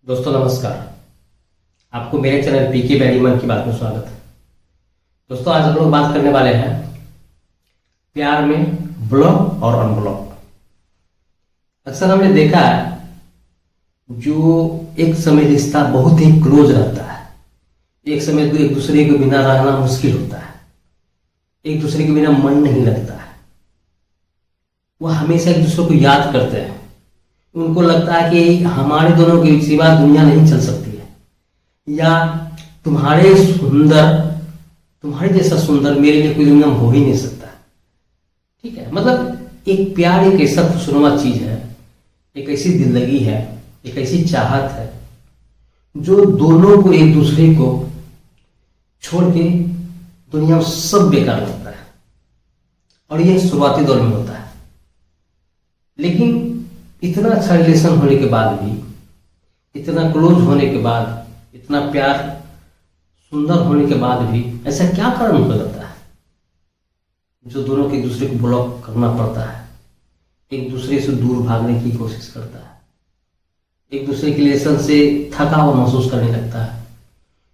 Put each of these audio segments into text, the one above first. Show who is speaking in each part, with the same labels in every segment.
Speaker 1: दोस्तों नमस्कार। आपको मेरे चैनल पीके बैरी मन की बात में स्वागत है। दोस्तों आज हम लोग बात करने वाले हैं प्यार में ब्लॉक और अनब्लॉक। अक्सर हमने देखा है जो एक समय रिश्ता बहुत ही क्लोज रहता है, एक समय एक दूसरे के बिना रहना मुश्किल होता है, एक दूसरे के बिना मन नहीं लगता है। वह हमेशा एक दूसरे को याद करते हैं। उनको लगता है कि हमारे दोनों के सिवा दुनिया नहीं चल सकती है, या तुम्हारे जैसा सुंदर मेरे लिए कोई दुनिया में हो ही नहीं सकता। ठीक है, मतलब एक प्यार एक ऐसा खुशनुमा चीज है, एक ऐसी दिललगी है, एक ऐसी चाहत है जो दोनों को एक दूसरे को छोड़ के दुनिया में सब बेकार लगता है। और यह शुरुआती दौर में होता है, लेकिन इतना अच्छा रिलेशन होने के बाद भी, इतना क्लोज होने के बाद, इतना प्यार सुंदर होने के बाद भी ऐसा क्या कारण हो जाता है जो दोनों के एक दूसरे को ब्लॉक करना पड़ता है, एक दूसरे से दूर भागने की कोशिश करता है, एक दूसरे के रिलेशन से थका हुआ महसूस करने लगता है,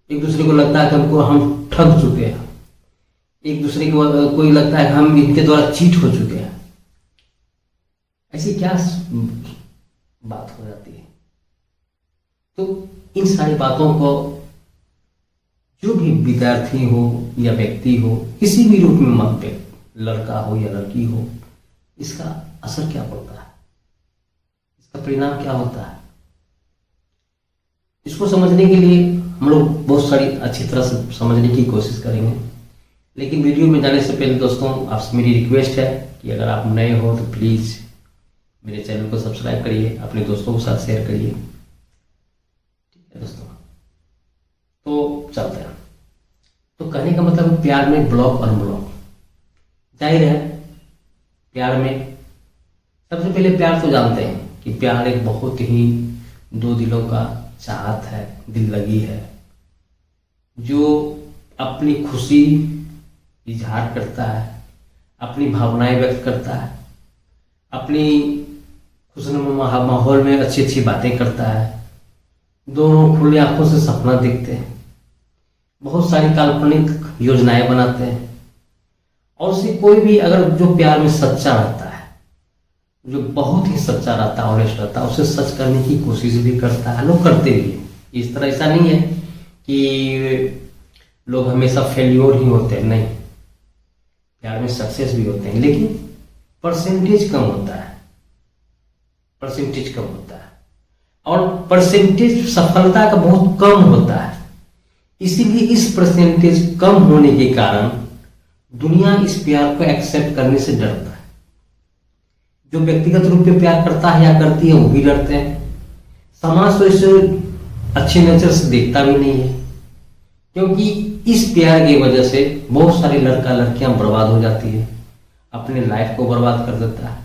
Speaker 1: एक दूसरे को लगता है कि हम ठग चुके हैं, एक दूसरे को कोई लगता है कि हम इनके द्वारा चीट हो चुके हैं। ऐसी क्या बात हो जाती है? तो इन सारी बातों को जो भी विद्यार्थी हो या व्यक्ति हो, किसी भी रूप में मत, लड़का हो या लड़की हो, इसका असर क्या पड़ता है, इसका परिणाम क्या होता है, इसको समझने के लिए हम लोग बहुत सारी अच्छी तरह से समझने की कोशिश करेंगे। लेकिन वीडियो में जाने से पहले दोस्तों आपसे मेरी रिक्वेस्ट है कि अगर आप नए हो तो प्लीज़ मेरे चैनल को सब्सक्राइब करिए, अपने दोस्तों के साथ शेयर करिए। ठीक है दोस्तों, तो चलते हैं। तो कहने का मतलब प्यार में ब्लॉक और अनब्लॉक। जाहिर है प्यार में सबसे पहले प्यार तो जानते हैं कि प्यार एक बहुत ही दो दिलों का चाहत है, दिल लगी है, जो अपनी खुशी इजहार करता है, अपनी भावनाएं व्यक्त करता है, अपनी खुशनुमा माहौल में अच्छी अच्छी बातें करता है, दोनों खुली आंखों से सपना देखते हैं, बहुत सारी काल्पनिक योजनाएं बनाते हैं। और से कोई भी अगर जो प्यार में सच्चा रहता है, जो बहुत ही सच्चा रहता है, ऑनेस्ट रहता है, उसे सच करने की कोशिश भी करता है, लोग करते भी हैं। इस तरह ऐसा नहीं है कि लोग हमेशा फेल्योर ही होते हैं, नहीं, प्यार में सक्सेस भी होते हैं, लेकिन परसेंटेज कम होता है, परसेंटेज कम होता है, और परसेंटेज सफलता का बहुत कम होता है। इसीलिए इस परसेंटेज कम होने के कारण दुनिया इस प्यार को एक्सेप्ट करने से डरता है। जो व्यक्तिगत रूप से प्यार करता है या करती है वो भी डरते हैं। समाज तो इसे अच्छे नेचर से देखता भी नहीं है, क्योंकि इस प्यार की वजह से बहुत सारे लड़का लड़कियां बर्बाद हो जाती है, अपने लाइफ को बर्बाद कर देता है।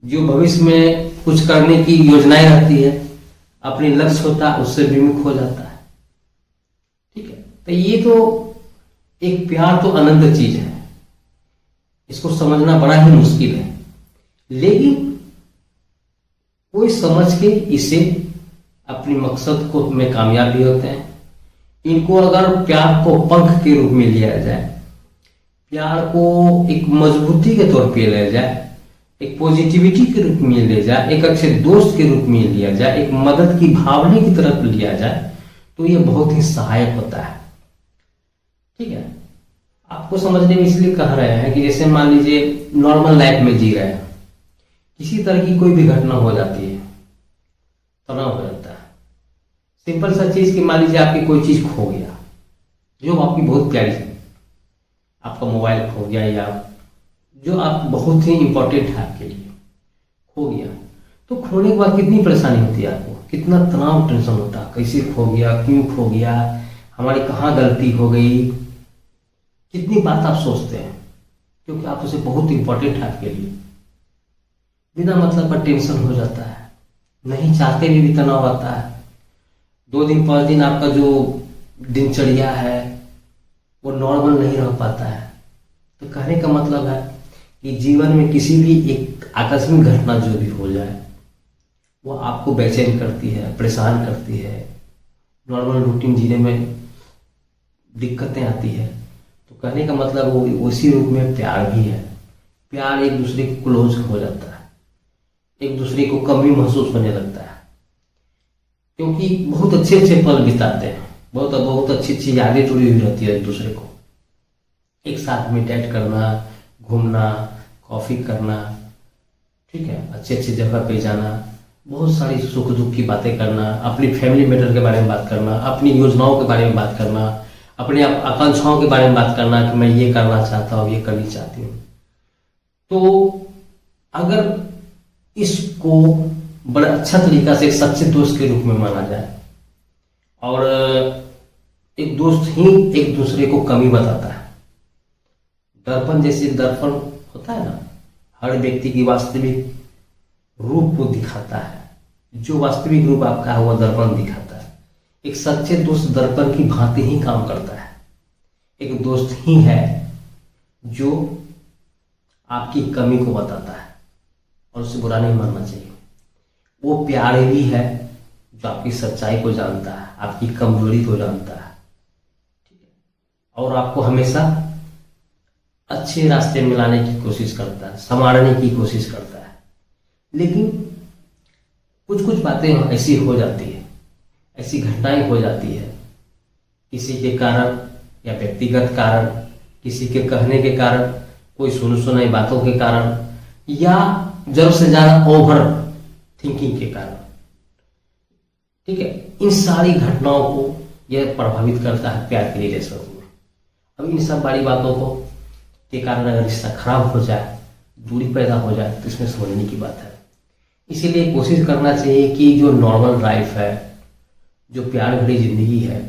Speaker 1: जो भविष्य में कुछ करने की योजनाएं रहती है, अपनी लक्ष्य होता है, उससे विमुख हो जाता है। ठीक है, तो ये तो एक प्यार तो अनंत चीज है, इसको समझना बड़ा ही मुश्किल है, लेकिन कोई समझ के इसे अपनी मकसद को में कामयाब भी होते हैं। इनको अगर प्यार को पंख के रूप में लिया जाए, प्यार को एक मजबूती के तौर पे लिया जाए, एक पॉजिटिविटी के रूप में लिया जाए, एक अच्छे दोस्त के रूप में लिया जाए, एक मदद की भावना की तरफ लिया जाए, तो ये बहुत ही सहायक होता है। ठीक है, आपको समझने में इसलिए कह रहे हैं कि जैसे मान लीजिए नॉर्मल लाइफ में जी रहे हैं, किसी तरह की कोई भी घटना हो जाती है, तनाव हो जाता है। सिंपल सा चीज कि मान लीजिए आपकी कोई चीज खो गया, जो आपकी बहुत प्यारी थी, आपका मोबाइल खो गया, या जो आप बहुत ही इंपॉर्टेंट है आपके लिए, खो गया। तो खोने के बाद कितनी परेशानी होती है आपको, कितना तनाव टेंशन होता है, कैसे खो गया, क्यों खो गया, हमारी कहाँ गलती हो गई, कितनी बात आप सोचते हैं, क्योंकि आप उसे बहुत इंपॉर्टेंट है आपके लिए। बिना मतलब का टेंशन हो जाता है, नहीं चाहते भी तनाव आता है। 2 दिन 5 दिन आपका जो दिनचर्या है वो नॉर्मल नहीं रह पाता है। तो कहने का मतलब है कि जीवन में किसी भी एक आकस्मिक घटना जो भी हो जाए, वो आपको बेचैन करती है, परेशान करती है, नॉर्मल रूटीन जीने में दिक्कतें आती है। तो कहने का मतलब वो उसी रूप में प्यार भी है। प्यार एक दूसरे को क्लोज हो जाता है, एक दूसरे को कमी महसूस होने लगता है, क्योंकि बहुत अच्छे अच्छे पल बिताते हैं, बहुत बहुत अच्छी अच्छी यादें जुड़ी हुई रहती है एक दूसरे को। एक साथ में डेट करना, घूमना, कॉफी करना, ठीक है, अच्छे अच्छे जगह पे जाना, बहुत सारी सुख दुख की बातें करना, अपनी फैमिली मैटर के बारे में बात करना, अपनी योजनाओं के बारे में बात करना, अपनी आकांक्षाओं के बारे में बात करना कि मैं ये करना चाहता हूँ, ये करनी चाहती हूँ। तो अगर इसको बड़ा अच्छा तरीका से एक सच्चे दोस्त के रूप में माना जाए, और एक दोस्त ही एक दूसरे को कमी बताता है। दर्पण जैसे दर्पण होता है ना, हर व्यक्ति की वास्तविक रूप को दिखाता है। जो वास्तविक रूप आपका है वह दर्पण दिखाता है। एक सच्चे दोस्त दर्पण की भांति ही काम करता है। एक दोस्त ही है जो आपकी कमी को बताता है और उसे बुरा नहीं मानना चाहिए। वो प्यारे भी है जो आपकी सच्चाई को जानता है, आपकी कमजोरी को जानता है, ठीक है, और आपको हमेशा अच्छे रास्ते में लाने की कोशिश करता है, संवारने की कोशिश करता है। लेकिन कुछ कुछ बातें ऐसी हो जाती है, ऐसी घटनाएं हो जाती है, किसी के कारण या व्यक्तिगत कारण, किसी के कहने के कारण, कोई सुन सुनाई बातों के कारण, या जरूरत से ज्यादा ओवर थिंकिंग के कारण, ठीक है, इन सारी घटनाओं को यह प्रभावित करता है प्यार के रिलेशन में। अब इन सब बड़ी बातों को के कारण अगर रिश्ता खराब हो जाए, दूरी पैदा हो जाए, तो इसमें समझने की बात है। इसीलिए कोशिश करना चाहिए कि जो नॉर्मल लाइफ है, जो प्यार भरी जिंदगी है,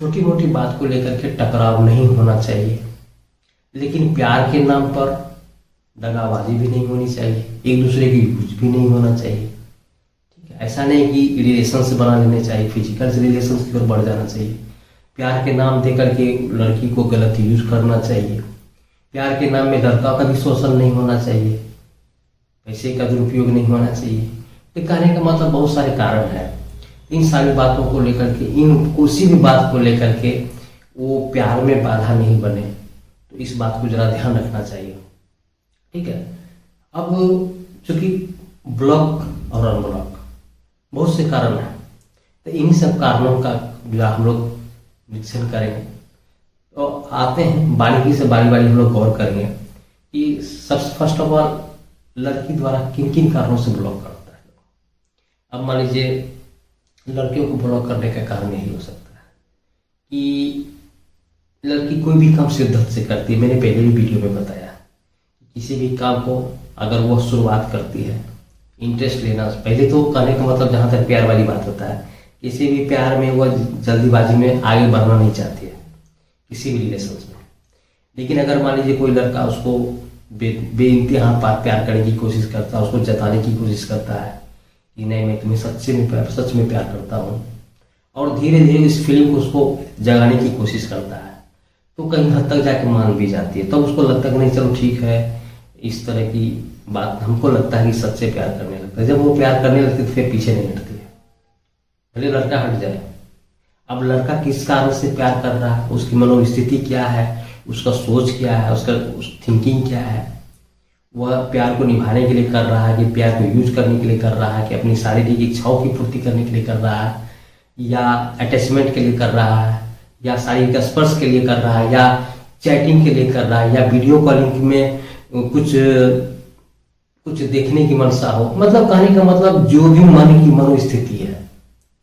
Speaker 1: छोटी मोटी बात को लेकर के टकराव नहीं होना चाहिए, लेकिन प्यार के नाम पर दगाबाजी भी नहीं होनी चाहिए, एक दूसरे की यूज भी नहीं होना चाहिए, ठीक है। ऐसा नहीं कि रिलेशन से बना लेने चाहिए, फिजिकल रिलेशन की ओर बढ़ जाना चाहिए। प्यार के नाम दे करके लड़की को गलत यूज करना चाहिए। प्यार के नाम में लड़का का भी शोषण नहीं होना चाहिए, पैसे का दुरुपयोग नहीं होना चाहिए। ये कहने का मतलब बहुत सारे कारण हैं। इन सारी बातों को लेकर के, इन किसी भी बात को लेकर के वो प्यार में बाधा नहीं बने, तो इस बात को जरा ध्यान रखना चाहिए, ठीक है। अब चूंकि ब्लॉक और अनब्लॉक बहुत से कारण हैं, तो इन्हीं सब कारणों का जो हम लोग निरीक्षण करेंगे, तो आते हैं बारीकी से बारी बारी हम लोग गौर करेंगे कि सबसे फर्स्ट ऑफ ऑल लड़की द्वारा किन किन कारणों से ब्लॉक करता है। अब मान लीजिए लड़कियों को ब्लॉक करने का कारण यही हो सकता है कि लड़की कोई भी काम शिद्दत से करती है। मैंने पहले भी वीडियो में बताया, किसी भी काम को अगर वो शुरुआत करती है, इंटरेस्ट लेना, पहले तो कहने का मतलब जहाँ तक प्यार वाली बात होता है, किसी भी प्यार में वो जल्दीबाजी में आगे बढ़ना नहीं चाहती है किसी भी रिलेशन में। लेकिन अगर मान लीजिए कोई लड़का उसको बेइंतहा प्यार करने की कोशिश करता है, उसको जताने की कोशिश करता है कि नहीं मैं तुम्हें सच में प्यार करता हूँ, और धीरे धीरे इस फीलिंग को उसको जगाने की कोशिश करता है, तो कहीं हद तक जाके मान भी जाती है। तब तो उसको लगता है कि नहीं चलो ठीक है, इस तरह की बात हमको लगता है कि सच्चे प्यार करने लगता है। जब वो प्यार करने लगती है तो फिर पीछे नहीं हटती है, भले लड़का हट जाए। अब लड़का किस कारण से प्यार कर रहा है, उसकी मनोस्थिति क्या है, उसका सोच क्या है, उसका थिंकिंग क्या है, वह प्यार को निभाने के लिए कर रहा है कि प्यार को यूज करने के लिए कर रहा है, कि अपनी शारीरिक इच्छाओं की पूर्ति करने के लिए कर रहा है, या अटैचमेंट के लिए कर रहा है, या शारीरिक स्पर्श के लिए कर रहा है, या चैटिंग के लिए कर रहा है, या वीडियो कॉलिंग में कुछ देखने की मनसा हो। मतलब कहने का मतलब जो भी मन की मनोस्थिति है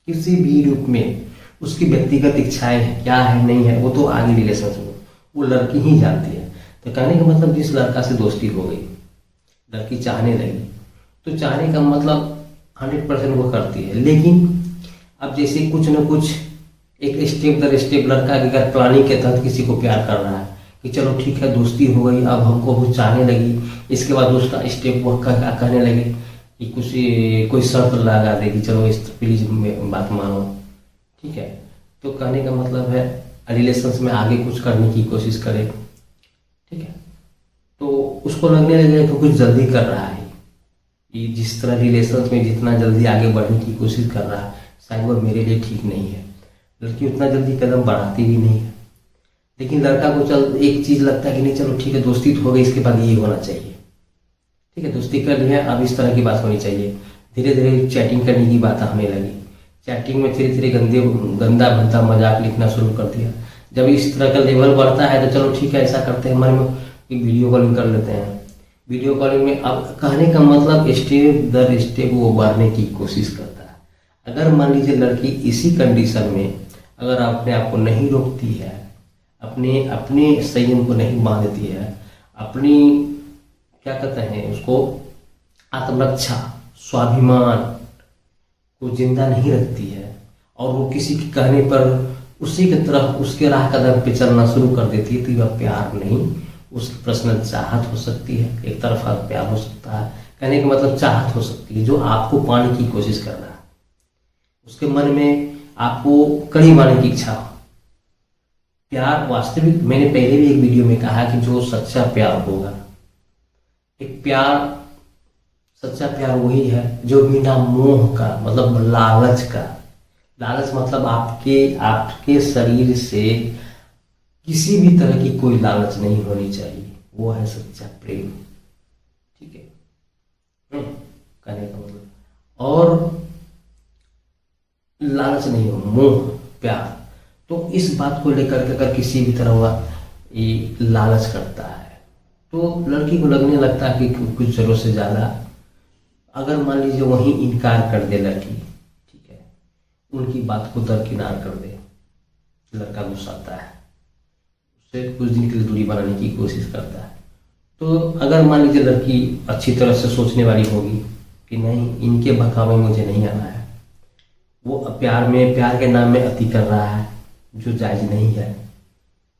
Speaker 1: किसी भी रूप में, उसकी व्यक्तिगत इच्छाएं क्या है नहीं है, वो तो आगे रिलेशन में वो लड़की ही जानती है। तो कहने का मतलब जिस लड़का से दोस्ती हो गई, लड़की चाहने लगी, तो चाहने का मतलब 100% वो करती है। लेकिन अब जैसे कुछ न कुछ एक स्टेप दर स्टेप लड़का अगर प्लानिंग के तहत किसी को प्यार कर रहा है कि चलो ठीक है दोस्ती हो गई, अब हमको वो चाहने लगी, इसके बाद दूसरा स्टेप वो कहने लगे कि कुछ कोई शर्त लगा दे कि चलो इस प्लीज बात मानो, ठीक है। तो कहने का मतलब है रिलेशंस में आगे कुछ करने की कोशिश करे, ठीक है। तो उसको लगने लगे तो कुछ जल्दी कर रहा है, कि जिस तरह रिलेशन में जितना जल्दी आगे बढ़ने की कोशिश कर रहा है, शायद वो मेरे लिए ठीक नहीं है। लड़की उतना जल्दी कदम बढ़ाती भी नहीं है, लेकिन लड़का को चल एक चीज़ लगता है कि नहीं चलो ठीक है, दोस्ती तो हो गई, इसके बाद ये होना चाहिए, ठीक है दोस्ती कर ली है, अब इस तरह की बात होनी चाहिए। धीरे धीरे चैटिंग करने की बात होने लगी, चैटिंग में धीरे धीरे गंदा भद्दा मजाक लिखना शुरू कर दिया। जब इस तरह का लेवल बढ़ता है तो चलो ठीक है, ऐसा करते हैं, हमारे में एक वीडियो कॉलिंग कर लेते हैं। वीडियो कॉलिंग में अब कहने का मतलब स्टेप दर स्टेप वो बढ़ने की कोशिश करता है। अगर मान लीजिए लड़की इसी कंडीशन में अगर अपने आप को नहीं रोकती है, अपने संयम को नहीं बांधती है, अपनी क्या कहते हैं उसको आत्मरक्षा स्वाभिमान को जिंदा नहीं रखती है, और वो किसी के कहने पर उसी की तरफ उसके राह कदम पे चलना शुरू कर देती है, तो वह प्यार नहीं, उसकी पर्सनल चाहत हो सकती है, एक तरफा प्यार हो सकता है। कहने का मतलब चाहत हो सकती है, जो आपको पाने की कोशिश कर रहा है, उसके मन में आपको कड़ी मारने की इच्छा हो। प्यार वास्तविक, मैंने पहले भी एक वीडियो में कहा कि जो सच्चा प्यार होगा, एक प्यार सच्चा प्यार वही है जो बिना मोह का, मतलब लालच का, लालच मतलब आपके शरीर से किसी भी तरह की कोई लालच नहीं होनी चाहिए, वो है सच्चा प्रेम, ठीक है कहने का मतलब। और लालच नहीं हो, मोह प्यार। तो इस बात को लेकर के अगर किसी भी तरह हुआ ये लालच करता है, तो लड़की को लगने लगता है कि कुछ जरूरत से ज़्यादा, अगर मान लीजिए वहीं इनकार कर दे लड़की, ठीक है, उनकी बात को दरकिनार कर दे, लड़का गुस्साता है, उससे कुछ दिन के लिए दूरी बनाने की कोशिश करता है। तो अगर मान लीजिए लड़की अच्छी तरह से सोचने वाली होगी कि नहीं, इनके बहकावे में मुझे नहीं आना है, वो प्यार के नाम में अति कर रहा है जो जायज नहीं है।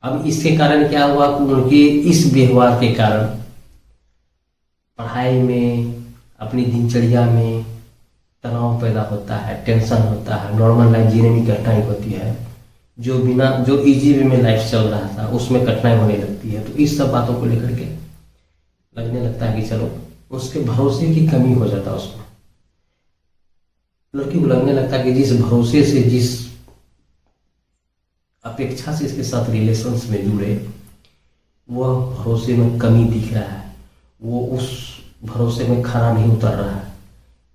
Speaker 1: अब इसके कारण क्या हुआ कि उनके इस व्यवहार के कारण पढ़ाई में, अपनी दिनचर्या में तनाव पैदा होता है, टेंशन होता है, नॉर्मल लाइफ जीने में कठिनाई होती है, जो इजी वे में लाइफ चल रहा था उसमें कठिनाई होने लगती है। तो इस सब बातों को लेकर के लगने लगता है कि चलो, उसके भरोसे की कमी हो जाता है उसमें। लड़की को लगने लगता है कि जिस भरोसे से, जिस अपेक्षा से इसके साथ रिलेशंस में जुड़े, वह भरोसे में कमी दिख रहा है, वो उस भरोसे में खरा नहीं उतर रहा है।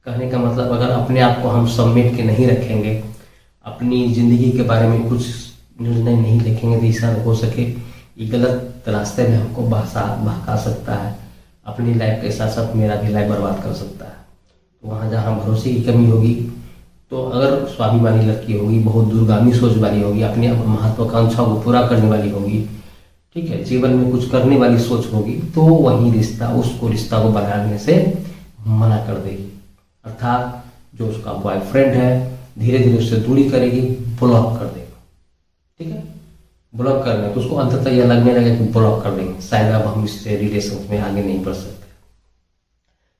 Speaker 1: कहने का मतलब अगर अपने आप को हम समेट के नहीं रखेंगे, अपनी ज़िंदगी के बारे में कुछ निर्णय नहीं लिखेंगे, तो ऐसा हो सके ये गलत रास्ते में हमको बहका सकता है, अपनी लाइफ के साथ साथ मेरा भी लाइफ बर्बाद कर सकता है। तो वहाँ जहाँ भरोसे की कमी होगी, तो अगर स्वाभिमानी लड़की होगी, बहुत दूरगामी सोच वाली होगी, अपनी महत्वाकांक्षाओं को पूरा करने वाली होगी, ठीक है, जीवन में कुछ करने वाली सोच होगी, तो वही रिश्ता को बनाने से मना कर देगी। अर्थात जो उसका बॉयफ्रेंड है धीरे धीरे उससे दूरी करेगी, ब्लॉक कर देगा, ठीक है, ब्लॉक करना तो उसको अंततः यह लगने लगेगा कि ब्लॉक कर देंगे, शायद अब हम इससे रिलेशन में आगे नहीं बढ़ सकते।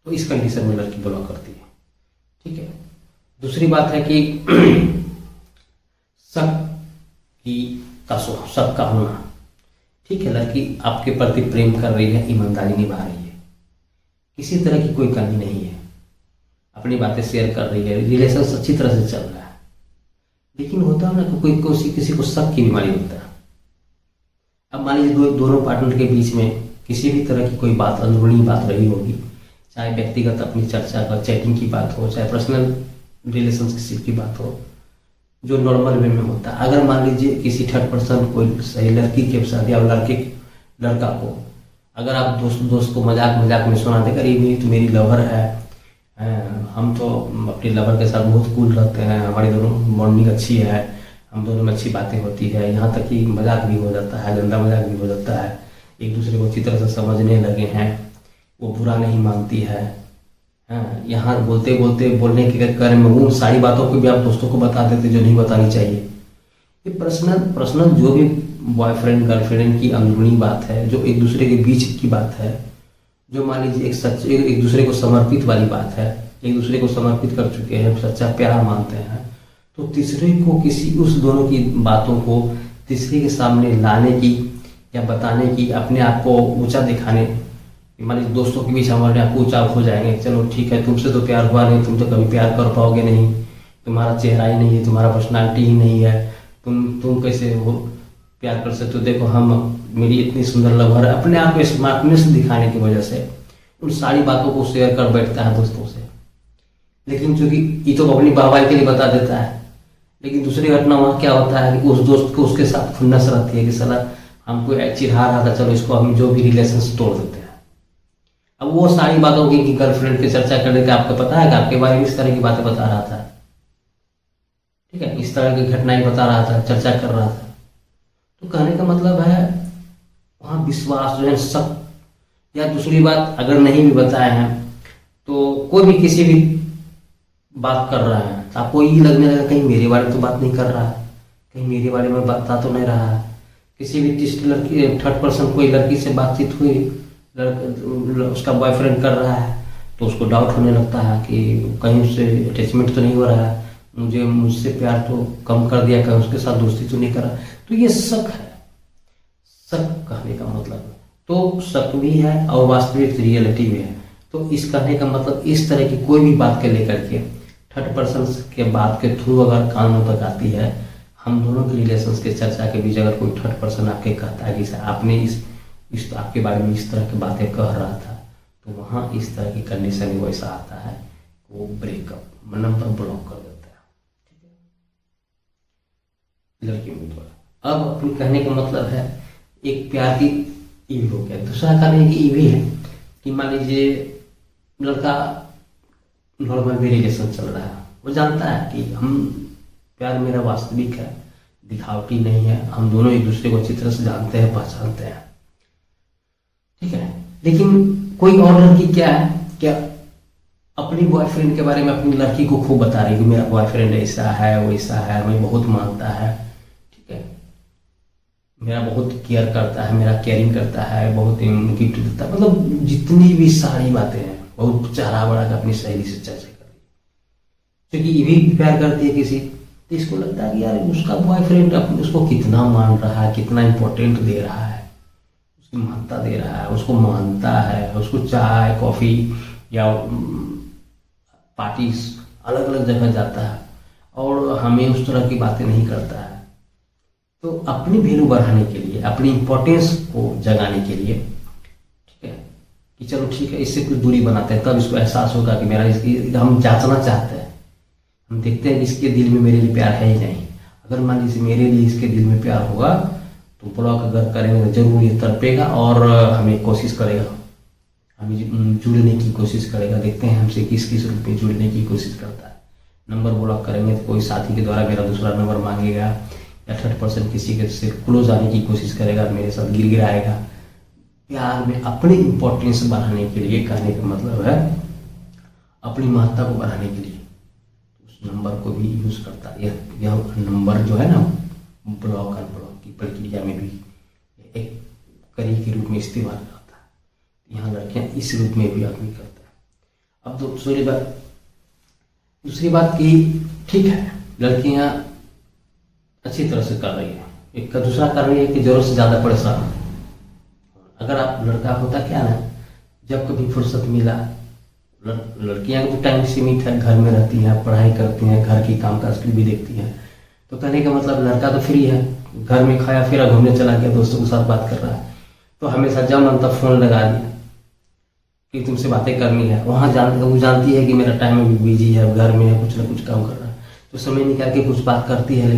Speaker 1: तो इस कंडीशन में लड़की ब्लॉक करती है, ठीक है। दूसरी बात है कि शक का होना, ठीक है, लड़की आपके प्रति प्रेम कर रही है, ईमानदारी निभा रही है, किसी तरह की कोई कमी नहीं है, अपनी बातें शेयर कर रही है, रिलेशन अच्छी तरह से चल रहा है, लेकिन होता है ना कि किसी को शक की बीमारी होता है। अब मान लीजिए दोनों पार्टनर के बीच में किसी भी तरह की कोई बात, अंदरूनी बात रही होगी, चाहे व्यक्तिगत अपनी चर्चा का चैटिंग की बात हो, चाहे पर्सनल रिलेशनशिप की बात हो, जो नॉर्मल वे में होता है। अगर मान लीजिए किसी थर्ड पर्सन कोई सही लड़की के साथ या लड़का को अगर आप दोस्त को मजाक में सुना देकर ये मेरी तो मेरी लवर है, हम तो अपने लवर के साथ बहुत कूल रहते हैं, हमारी दोनों बॉन्डिंग अच्छी है, हम दोनों में अच्छी बातें होती है, यहाँ तक कि मजाक भी हो जाता है, गंदा मजाक भी हो जाता है, एक दूसरे को अच्छी तरह से समझने लगे हैं, वो बुरा नहीं मानती है, यहाँ बोलने के कारण में उन सारी बातों को भी आप दोस्तों को बता देते जो नहीं बतानी चाहिए। ये पर्सनल जो भी बॉयफ्रेंड गर्लफ्रेंड की अंदरूनी बात है, जो एक दूसरे के बीच की बात है, जो मान लीजिए एक दूसरे को समर्पित वाली बात है, एक दूसरे को समर्पित कर चुके हैं, सच्चा प्यार मानते हैं, तो तीसरे को उस दोनों की बातों को तीसरे के सामने लाने की या बताने की, अपने आप को ऊंचा दिखाने मान लीजिए दोस्तों के बीच हमारे यहाँ पूछ आप हो जाएंगे, चलो ठीक है तुमसे तो प्यार हुआ नहीं, तुम तो कभी प्यार कर पाओगे नहीं, तुम्हारा चेहरा ही नहीं है, तुम्हारा पर्सनालिटी ही नहीं है, तुम कैसे हो प्यार कर सकते हो, देखो हम मेरी इतनी सुंदर लवर है, अपने आप को स्मार्टनेस दिखाने की वजह से उन सारी बातों को शेयर कर बैठता है दोस्तों से। लेकिन चूंकि ये तो अपनी वाहवाही के लिए बता देता है, लेकिन दूसरी घटना वहाँ क्या होता है कि उस दोस्त को उसके साथ खुन्नस रहती है कि साला हमको चिढ़ा रहा था, चलो इसको हम जो भी रिलेशन तोड़ देते हैं। अब वो सारी बातों की गर्लफ्रेंड की चर्चा करने का आपको पता है कि आपके बारे में इस तरह की बातें बता रहा था, ठीक है, इस तरह की घटनाएं बता रहा था, चर्चा कर रहा था। तो कहने का मतलब है वहाँ विश्वास जो है शक, या दूसरी बात अगर नहीं भी बताए हैं तो कोई भी किसी भी बात कर रहा है तो आपको ये लगने लगा कहीं मेरे बारे में तो बात नहीं कर रहा है, कहीं मेरे बारे में बता तो नहीं रहा है। किसी भी तीसरी लड़की, थर्ड पर्सन कोई लड़की से बातचीत हुई, उसका बॉयफ्रेंड कर रहा है तो उसको डाउट होने लगता है कि कहीं उससे अटैचमेंट तो नहीं हो रहा है, मुझसे प्यार तो कम कर दिया, कहीं उसके साथ दोस्ती तो नहीं करा। तो ये शक है, शक कहने का मतलब तो शक भी है और वास्तविक रियलिटी भी है। तो इस कहने का मतलब इस तरह की कोई भी बात के लेकर के थर्ड पर्सन के बात के थ्रू अगर कानों तक आती है, हम दोनों के रिलेशन के चर्चा के बीच अगर कोई थर्ड पर्सन आपके कहता है कि आपने इस आपके बारे में इस तरह की बातें कह रहा था, तो वहाँ इस तरह की कंडीशन वैसा आता है, वो ब्रेकअप नंबर ब्लॉक कर देता है, ठीक है लड़कियों के द्वारा। अब अपनी कहने का मतलब है एक प्यार की ईवी हो गया, दूसरा कहने की ईवी है कि मान लीजिए लड़का नॉर्मल भी रिलेशन चल रहा है, वो जानता है कि हम प्यार मेरा वास्तविक है, दिखावटी नहीं है, हम दोनों एक दूसरे को अच्छी तरह से जानते हैं, पहचानते हैं, ठीक है। लेकिन कोई और लड़की क्या है, क्या अपनी बॉयफ्रेंड के बारे में अपनी लड़की को खूब बता रही कि मेरा बॉयफ्रेंड ऐसा है वैसा है, मैं बहुत मानता है, ठीक है, मेरा बहुत केयर करता है, मेरा केयरिंग करता है, बहुत गिफ्ट देता है, मतलब जितनी भी सारी बातें हैं बहुत चढ़ा बढ़ा कर अपनी सहेली से चर्चा कर रही, क्योंकि ये भी प्यार करती है किसी, तो इसको लगता है कि यार उसका बॉयफ्रेंड उसको कितना मान रहा है, कितना इंपॉर्टेंट दे रहा है, उसकी महत्ता दे रहा है, उसको मानता है, उसको चाय कॉफी या पार्टी अलग अलग जगह जाता है और हमें उस तरह की बातें नहीं करता है। तो अपनी वैल्यू बढ़ाने के लिए, अपनी इंपॉर्टेंस को जगाने के लिए, ठीक है, कि चलो ठीक है इससे कुछ दूरी बनाते हैं, तब इसको एहसास होगा कि मेरा हम जांचना चाहते हैं, हम देखते हैं कि इसके दिल में मेरे लिए प्यार है ही नहीं। अगर मान लीजिए मेरे लिए इसके दिल में प्यार होगा तो ब्लॉक अगर करेंगे तो जरूर ये तड़पेगा और हमें कोशिश करेगा, हमें जुड़ने की कोशिश करेगा, देखते हैं हमसे किस किस रूप में जुड़ने की कोशिश करता है। नंबर ब्लॉक करेंगे तो कोई साथी के द्वारा मेरा दूसरा नंबर मांगेगा, या थर्ड पर्सन किसी के से क्लोज आने की कोशिश करेगा, मेरे साथ गिड़गिड़ाएगा। प्यार में अपनी इंपॉर्टेंस बढ़ाने के लिए कहने का मतलब है अपनी महत्ता को बढ़ाने के लिए उस नंबर को भी यूज करता है। यह नंबर जो है ना ब्लॉक अनब्लॉक की प्रक्रिया में भी एक कड़ी के रूप में इस्तेमाल करता है। यहाँ लड़कियां इस रूप में भी आदमी करता है। अब दूसरी बात की ठीक है लड़कियां अच्छी तरह से कर रही है, एक का दूसरा कर रही है कि जरूरत से ज़्यादा परेशान है। अगर आप लड़का होता क्या ना, जब कभी फुर्सत मिला, लड़कियां तो टाइम सीमित है, घर में रहती हैं, पढ़ाई करती हैं, घर की काम काज भी देखती हैं, तो कहने का मतलब लड़का तो फ्री है, घर में खाया फिरा घूमने चला गया, दोस्तों के साथ बात कर रहा है, तो हमेशा जब मन तब फोन लगा दिया कि तुमसे बातें करनी है। वहाँ वो जानती है कि मेरा टाइम अभी बिजी है, घर में है, कुछ ना कुछ काम कर रहा है, तो समय निकाल के कुछ बात करती है।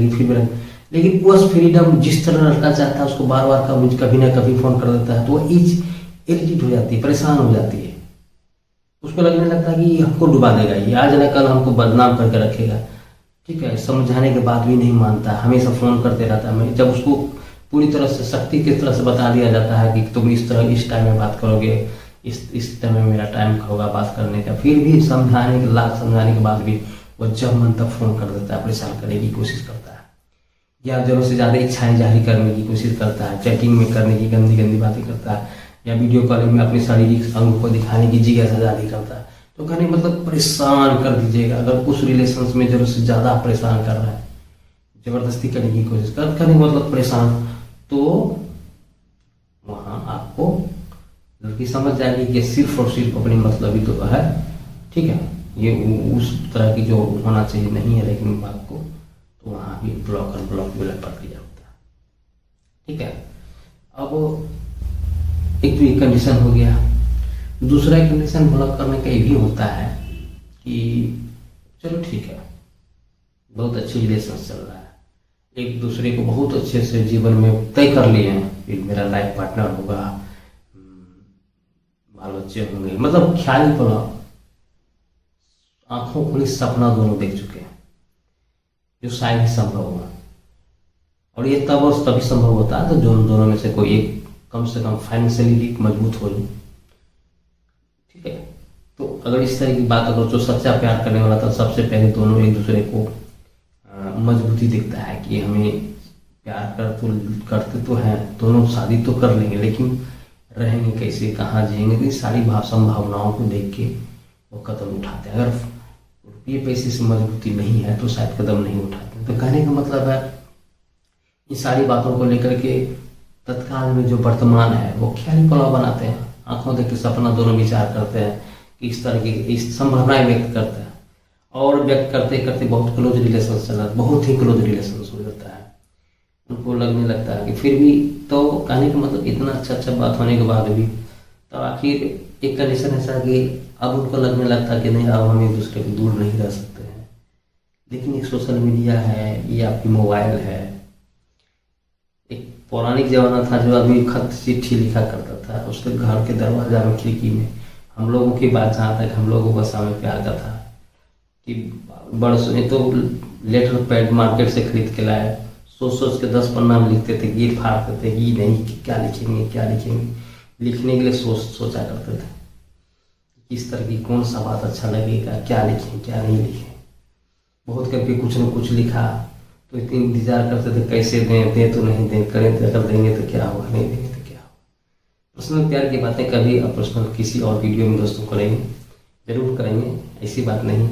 Speaker 1: लेकिन उस फ्रीडम जिस तरह लड़का चाहता है उसको बार बार कभी ना कभी फोन कर देता है, तो वो इरिटेट हो जाती है, परेशान हो जाती है, उसको लगने लगता है कि हमको डुबा देगा, ये आज ना कल हमको बदनाम करके रखेगा, ठीक है। समझाने के बाद भी नहीं मानता, हमेशा फोन करते रहता है। जब उसको पूरी तरह से शक्ति की तरह से बता दिया जाता है कि तुम इस तरह इस टाइम में बात करोगे, इस टाइम में मेरा टाइम होगा बात करने का, फिर भी समझाने के बाद भी वो जब मन तब फोन कर देता है, परेशान करने की कोशिश करता है, या जरूरत से ज़्यादा इच्छाएं जाहिर करने की कोशिश करता है, चैटिंग में करने की गंदी गंदी बातें करता है, या वीडियो कॉलिंग में अपने शारीरिक अंग को दिखाने की जिज्ञासा जाहिर करता है। तो कहने मतलब परेशान कर दीजिएगा। अगर उस रिलेशन में जरूरत से ज़्यादा परेशान कर रहा है, जबरदस्ती करने की कोशिश करने मतलब परेशान, तो वहाँ आपको लड़की समझ जाएगी कि सिर्फ और सिर्फ अपनी मतलब ही तो है, ठीक है, ये उस तरह की जो होना चाहिए नहीं है, लेकिन बात को तो वहाँ भी ब्लॉक अनब्लॉक वाला प्रक्रिया होता है, ठीक है। अब एक तो ये कंडीशन हो गया। दूसरा कंडीशन ब्लॉक करने का ये भी होता है कि चलो ठीक है, बहुत अच्छी रिलेशन चल रहा है, एक दूसरे को बहुत अच्छे से जीवन में तय कर लिए हैं, फिर मेरा लाइफ पार्टनर होगा, बाल बच्चे होंगे, मतलब ख्याल ही पड़ा, आंखों खुली सपना दोनों देख चुके हैं, जो शायद ही संभव होगा। और ये तब और तभी संभव होता है तो जो दोनों में से कोई एक कम से कम फाइनेंशियली मजबूत हो जाए, ठीक है। तो अगर इस तरह की बात, अगर जो सच्चा प्यार करने वाला था, सबसे पहले दोनों एक दूसरे को मजबूती दिखता है कि हमें प्यार करते तो हैं, दोनों शादी तो कर लेंगे, लेकिन रहेंगे कैसे, कहाँ जिएंगे, तो ये सारी संभावनाओं को देख के वो कदम उठाते हैं। अगर रुपये पैसे से मजबूती नहीं है तो शायद कदम नहीं उठाते। तो कहने का मतलब है इन सारी बातों को लेकर के तत्काल में जो वर्तमान है वो ख्याली पलाव बनाते हैं, आंखों देख के सपना दोनों विचार करते हैं कि इस तरह की इस संभावनाएं व्यक्त करते हैं, और व्यक्त करते करते बहुत क्लोज रिलेशन चल रहा है, बहुत ही क्लोज रिलेशन हो जाता है। उनको लगने लगता है कि फिर भी, तो कहने का मतलब इतना अच्छा बात होने के बाद भी तो आखिर एक कंडीशन ऐसा कि अब उनको लगने लगता है कि नहीं, अब हम एक दूसरे को दूर नहीं रह सकते हैं। लेकिन एक सोशल मीडिया है, ये आपकी मोबाइल है। एक पौराणिक जमाना था जो आदमी खत चिट्ठी लिखा करता था, उसके घर के दरवाजा में, खिड़की में। हम लोगों की बात जहाँ तक हम लोगों का समय प्यार का था कि बरसों तो लेटर पैड मार्केट से खरीद के लाए, सोच के 10 पन्ना में लिखते थे, ये फाड़ते थे, ये नहीं कि क्या लिखेंगे क्या लिखेंगे, लिखने के लिए सोचा करते थे किस तरह की कौन सा बात अच्छा लगेगा, क्या लिखें क्या नहीं लिखें। बहुत करके कुछ न कुछ लिखा तो इतनी इंतजार करते थे कैसे दें तो नहीं दें, करें तो अगर देंगे तो क्या होगा, नहीं देंगे तो क्या होगा। पर्सनल प्यार की बातें कभी पर्सनल किसी और वीडियो में दोस्तों करेंगे, जरूर करेंगे, ऐसी बात नहीं।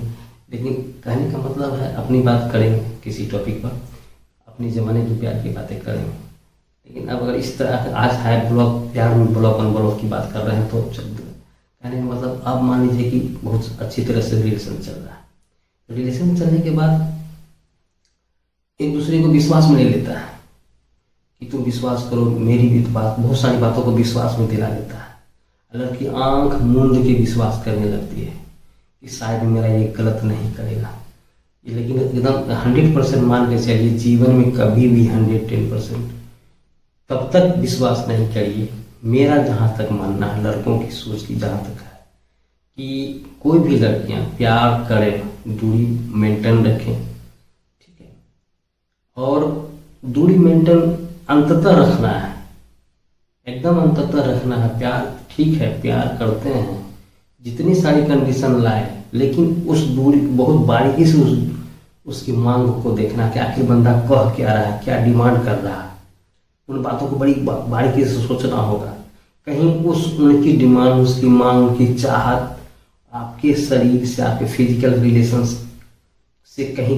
Speaker 1: लेकिन कहने का मतलब है अपनी बात करेंगे किसी टॉपिक पर, अपनी ज़माने की प्यार की बातें करेंगे। लेकिन अब अगर इस तरह आज है ब्लॉक, प्यार में ब्लॉक अनब्लॉक की बात कर रहे हैं तो कहने का मतलब आप मान लीजिए कि बहुत अच्छी तरह से रिलेशन चल रहा है। रिलेशन चलने के बाद एक दूसरे को विश्वास में ले लेता है कि तुम विश्वास करो, मेरी भी बात, बहुत सारी बातों को विश्वास में दिला देता है। लड़की आंख मूंद के विश्वास करने लगती है कि शायद मेरा ये गलत नहीं करेगा। लेकिन एकदम 100% मान के चलिए, जीवन में कभी भी 110% तब तक विश्वास नहीं करिए। मेरा जहाँ तक मानना है, लड़कों की सोच की जहाँ तक है कि कोई भी लड़कियाँ प्यार करें, दूरी मेंटेन रखें, ठीक है, और दूरी मेंटेन अंततः रखना है, एकदम अंततः रखना है। प्यार ठीक है, प्यार करते हैं, जितनी सारी कंडीशन लाए, लेकिन उस दूरी बहुत बारीकी से उसकी मांग को देखना कि आखिर बंदा कह क्या रहा है, क्या डिमांड कर रहा है। उन बातों को बड़ी बारीकी से सोचना होगा। कहीं उनकी डिमांड, उसकी मांग, उनकी चाहत आपके शरीर से, आपके फिजिकल रिलेशन से कहीं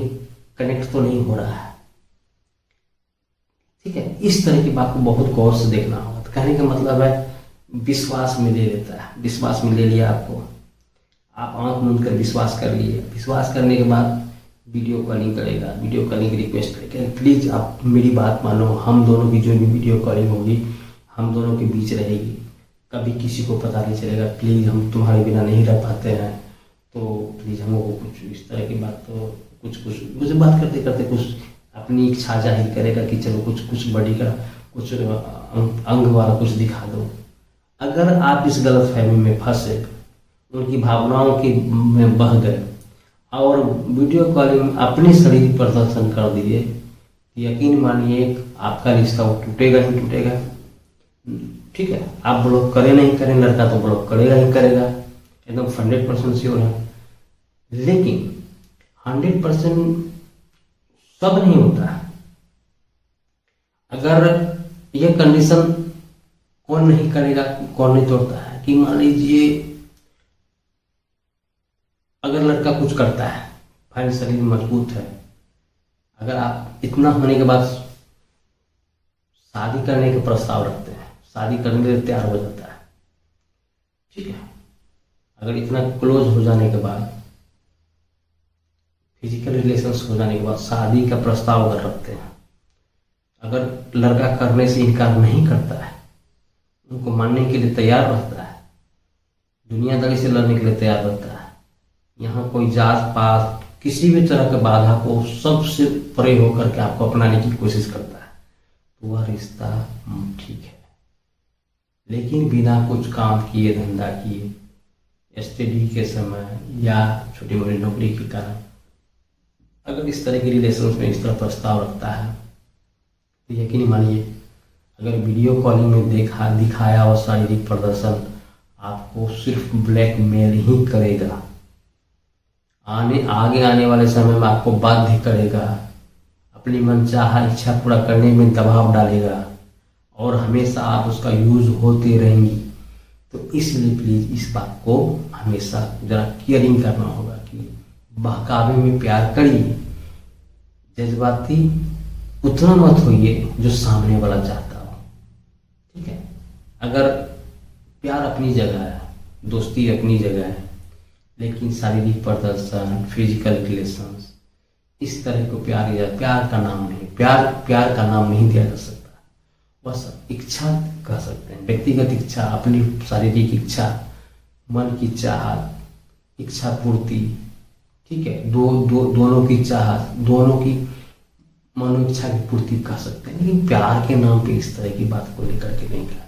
Speaker 1: कनेक्ट तो नहीं हो रहा है, ठीक है। इस तरह की बात को बहुत गौर से देखना होगा। तो कहने का मतलब है विश्वास में ले लेता है, विश्वास में ले लिया आपको, आप आंख मूंद कर विश्वास कर लिए। विश्वास करने के बाद वीडियो कॉलिंग करेगा, वीडियो कॉलिंग की रिक्वेस्ट करेगा, प्लीज़ आप मेरी बात मानो, हम दोनों की जो भी वीडियो कॉलिंग होगी हम दोनों के बीच रहेगी, कभी किसी को पता नहीं चलेगा, प्लीज़ हम तुम्हारे बिना नहीं रह पाते हैं, तो प्लीज़ हमको कुछ इस तरह की बात, तो कुछ बात करते करते कुछ अपनी इच्छा जाहिर करेगा कि चलो कुछ बड़ी का कुछ अंग वाला कुछ दिखा दो। अगर आप इस गलत फहमी में फंसे, उनकी भावनाओं की में बह गए और वीडियो कॉलिंग अपने शरीर प्रदर्शन कर दिए, यकीन मानिए आपका रिश्ता वो टूटेगा ही टूटेगा, ठीक है। आप ब्लॉक करें नहीं करें, लड़का तो ब्लॉक करेगा ही करेगा, एकदम 100% श्योर है। लेकिन 100% सब नहीं होता है। अगर यह कंडीशन कौन नहीं करेगा, कौन नहीं तोड़ता है कि मान लीजिए अगर लड़का कुछ करता है, फाइनेंशियली मजबूत है, अगर आप इतना होने के बाद शादी करने के प्रस्ताव रखते हैं, शादी करने के लिए तैयार हो जाता है, ठीक है। अगर इतना क्लोज हो जाने के बाद, फिजिकल रिलेशंस हो जाने के बाद शादी का प्रस्ताव अगर रखते हैं, अगर लड़का करने से इनकार नहीं करता है, उनको मानने के लिए तैयार रहता है, दुनियादारी से लड़ने के लिए तैयार रहता है, यहाँ कोई जात पात किसी भी तरह के बाधा को सबसे परे होकर के आपको अपनाने की कोशिश करता है, तो वह रिश्ता ठीक है। लेकिन बिना कुछ काम किए, धंधा किए, स्टडी के समय या छोटी मोटी नौकरी के कारण अगर इस तरह की रिलेशन में इस तरह प्रस्ताव रखता है, तो यकीन मानिए अगर वीडियो कॉलिंग में दिखाया और शारीरिक प्रदर्शन आपको सिर्फ ब्लैकमेल ही करेगा, आगे आने वाले समय में आपको बाध्य करेगा, अपनी मनचाहा इच्छा पूरा करने में दबाव डालेगा और हमेशा आप उसका यूज होते रहेंगी, तो इसलिए प्लीज इस बात को हमेशा जरा केयरिंग करना होगा कि बहकावे में प्यार करिए, जज्बाती उतना मत होइए जो सामने वाला चाहता हो। ठीक है, अगर प्यार अपनी जगह है, दोस्ती अपनी जगह है, लेकिन शारीरिक प्रदर्शन, फिजिकल रिलेशंस, इस तरह को प्यार का नाम नहीं, प्यार का नाम नहीं दिया जा सकता। बस इच्छा कह सकते हैं, व्यक्तिगत इच्छा, अपनी शारीरिक इच्छा, मन की चाहत, इच्छा पूर्ति, ठीक है, दोनों की चाहत, दोनों की मनोइच्छा की पूर्ति कह सकते हैं, लेकिन प्यार के नाम पे इस तरह की बात को लेकर के नहीं कहा।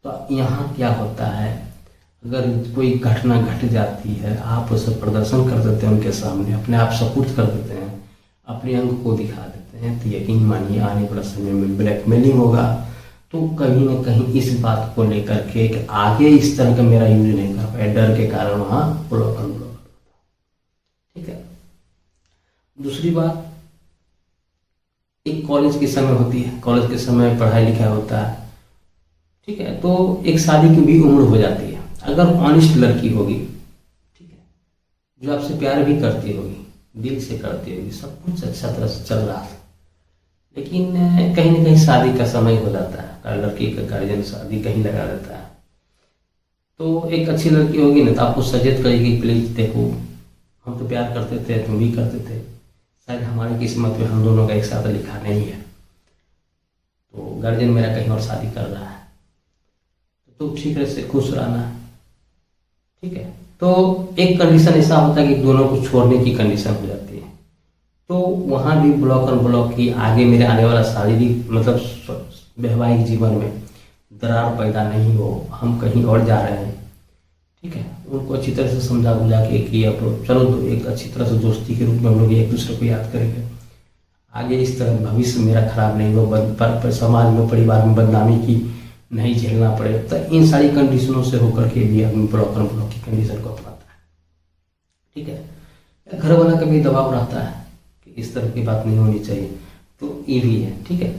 Speaker 1: तो यहाँ क्या होता है, अगर कोई घटना घट जाती है, आप उसे प्रदर्शन कर देते हैं उनके सामने, अपने आप सपुर्द कर देते हैं, अपने अंग को दिखा देते हैं, तो यकीन मानिए आने वाले समय में ब्लैकमेलिंग होगा। तो कहीं ना कहीं इस बात को लेकर के कि आगे इस तरह का मेरा यूज नहीं कर पाए, डर के कारण वहाँ ब्लॉक। ठीक है। दूसरी बात, एक कॉलेज के समय होती है, कॉलेज के समय पढ़ाई लिखाई होता है, ठीक है, तो एक शादी की भी उम्र हो जाती है। अगर ऑनेस्ट लड़की होगी, ठीक है, जो आपसे प्यार भी करती होगी, दिल से करती होगी, सब कुछ अच्छा तरह से चल रहा है, लेकिन कहीं ना कहीं शादी का समय हो जाता है, लड़की का गार्जियन शादी कहीं लगा देता है, तो एक अच्छी लड़की होगी ना, तो आपको सजेस्ट करेगी प्लीज देखो, हम तो प्यार करते थे, तुम भी करते थे, शायद हमारी किस्मत में हम दोनों का एक साथ लिखा नहीं है, तो गार्जियन मेरा कहीं और शादी कर रहा है, तो ठीक है से खुश रहना। ठीक है, तो एक कंडीशन ऐसा होता है कि दोनों को छोड़ने की कंडीशन हो जाती है, तो वहाँ भी ब्लॉक और ब्लॉक की आगे मेरे आने वाला शारीरिक मतलब वैवाहिक जीवन में दरार पैदा नहीं हो, हम कहीं और जा रहे हैं। ठीक है, उनको अच्छी तरह से समझा बुझा के कि अब चलो तो एक अच्छी तरह से दोस्ती के रूप में हम लोग एक दूसरे को याद करेंगे, आगे इस तरह भविष्य मेरा खराब नहीं हो, समाज में परिवार में बदनामी की नहीं झेलना पड़े, तो इन सारी कंडीशनों से होकर के भी आदमी ब्लॉक और ब्लॉक की कंडीशन को अपनाता है। ठीक है, घर वाला का भी दबाव रहता है कि इस तरह की बात नहीं होनी चाहिए, तो ये भी है। ठीक है,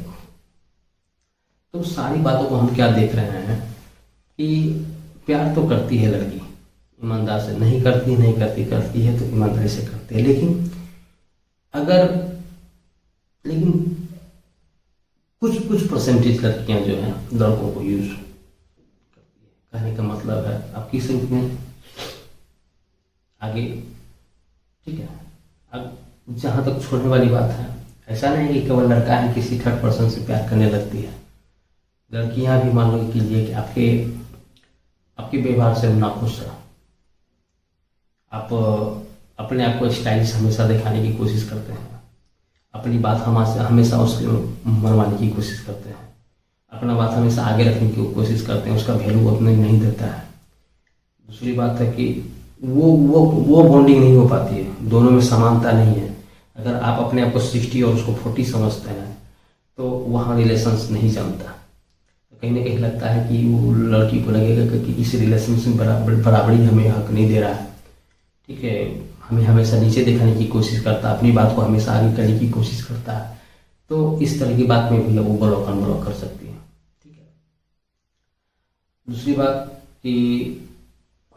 Speaker 1: तो सारी बातों को हम क्या देख रहे हैं कि प्यार तो करती है लड़की, ईमानदार से नहीं करती करती है तो ईमानदारी से करती है, लेकिन कुछ परसेंटेज लड़कियां जो हैं लड़कों को यूज करती है। कहने का मतलब है आप किस रूप में आगे। ठीक है, अब जहाँ तक छोड़ने वाली बात है, ऐसा नहीं कि केवल लड़का है किसी थर्ड पर्सन से प्यार करने लगती है, लड़कियां भी मान लो कीजिए कि आपके व्यवहार से नाखुश है, आप अपने आप को स्टाइलिश हमेशा दिखाने की कोशिश करते हैं, अपनी बात हमेशा उसके मनवाने की कोशिश करते हैं, अपना बात हमेशा आगे रखने की कोशिश करते हैं, उसका वैल्यू उतना नहीं देता है। दूसरी बात है कि वो बॉन्डिंग नहीं हो पाती है, दोनों में समानता नहीं है। अगर आप अपने आप को 60 और उसको 40 समझते हैं तो वहाँ रिलेशंस नहीं जमता, कहीं ना कहीं लगता है कि वो लड़की को लगेगा कि इस रिलेशनशिप बराबरी हमें हक नहीं दे रहा है। ठीक है, हमें हमेशा नीचे दिखाने की कोशिश करता है, अपनी बात को हमेशा आगे करने की कोशिश करता है, तो इस तरह की बात में भी वो ब्लॉक अनब्लॉक कर सकती है। ठीक है, दूसरी बात कि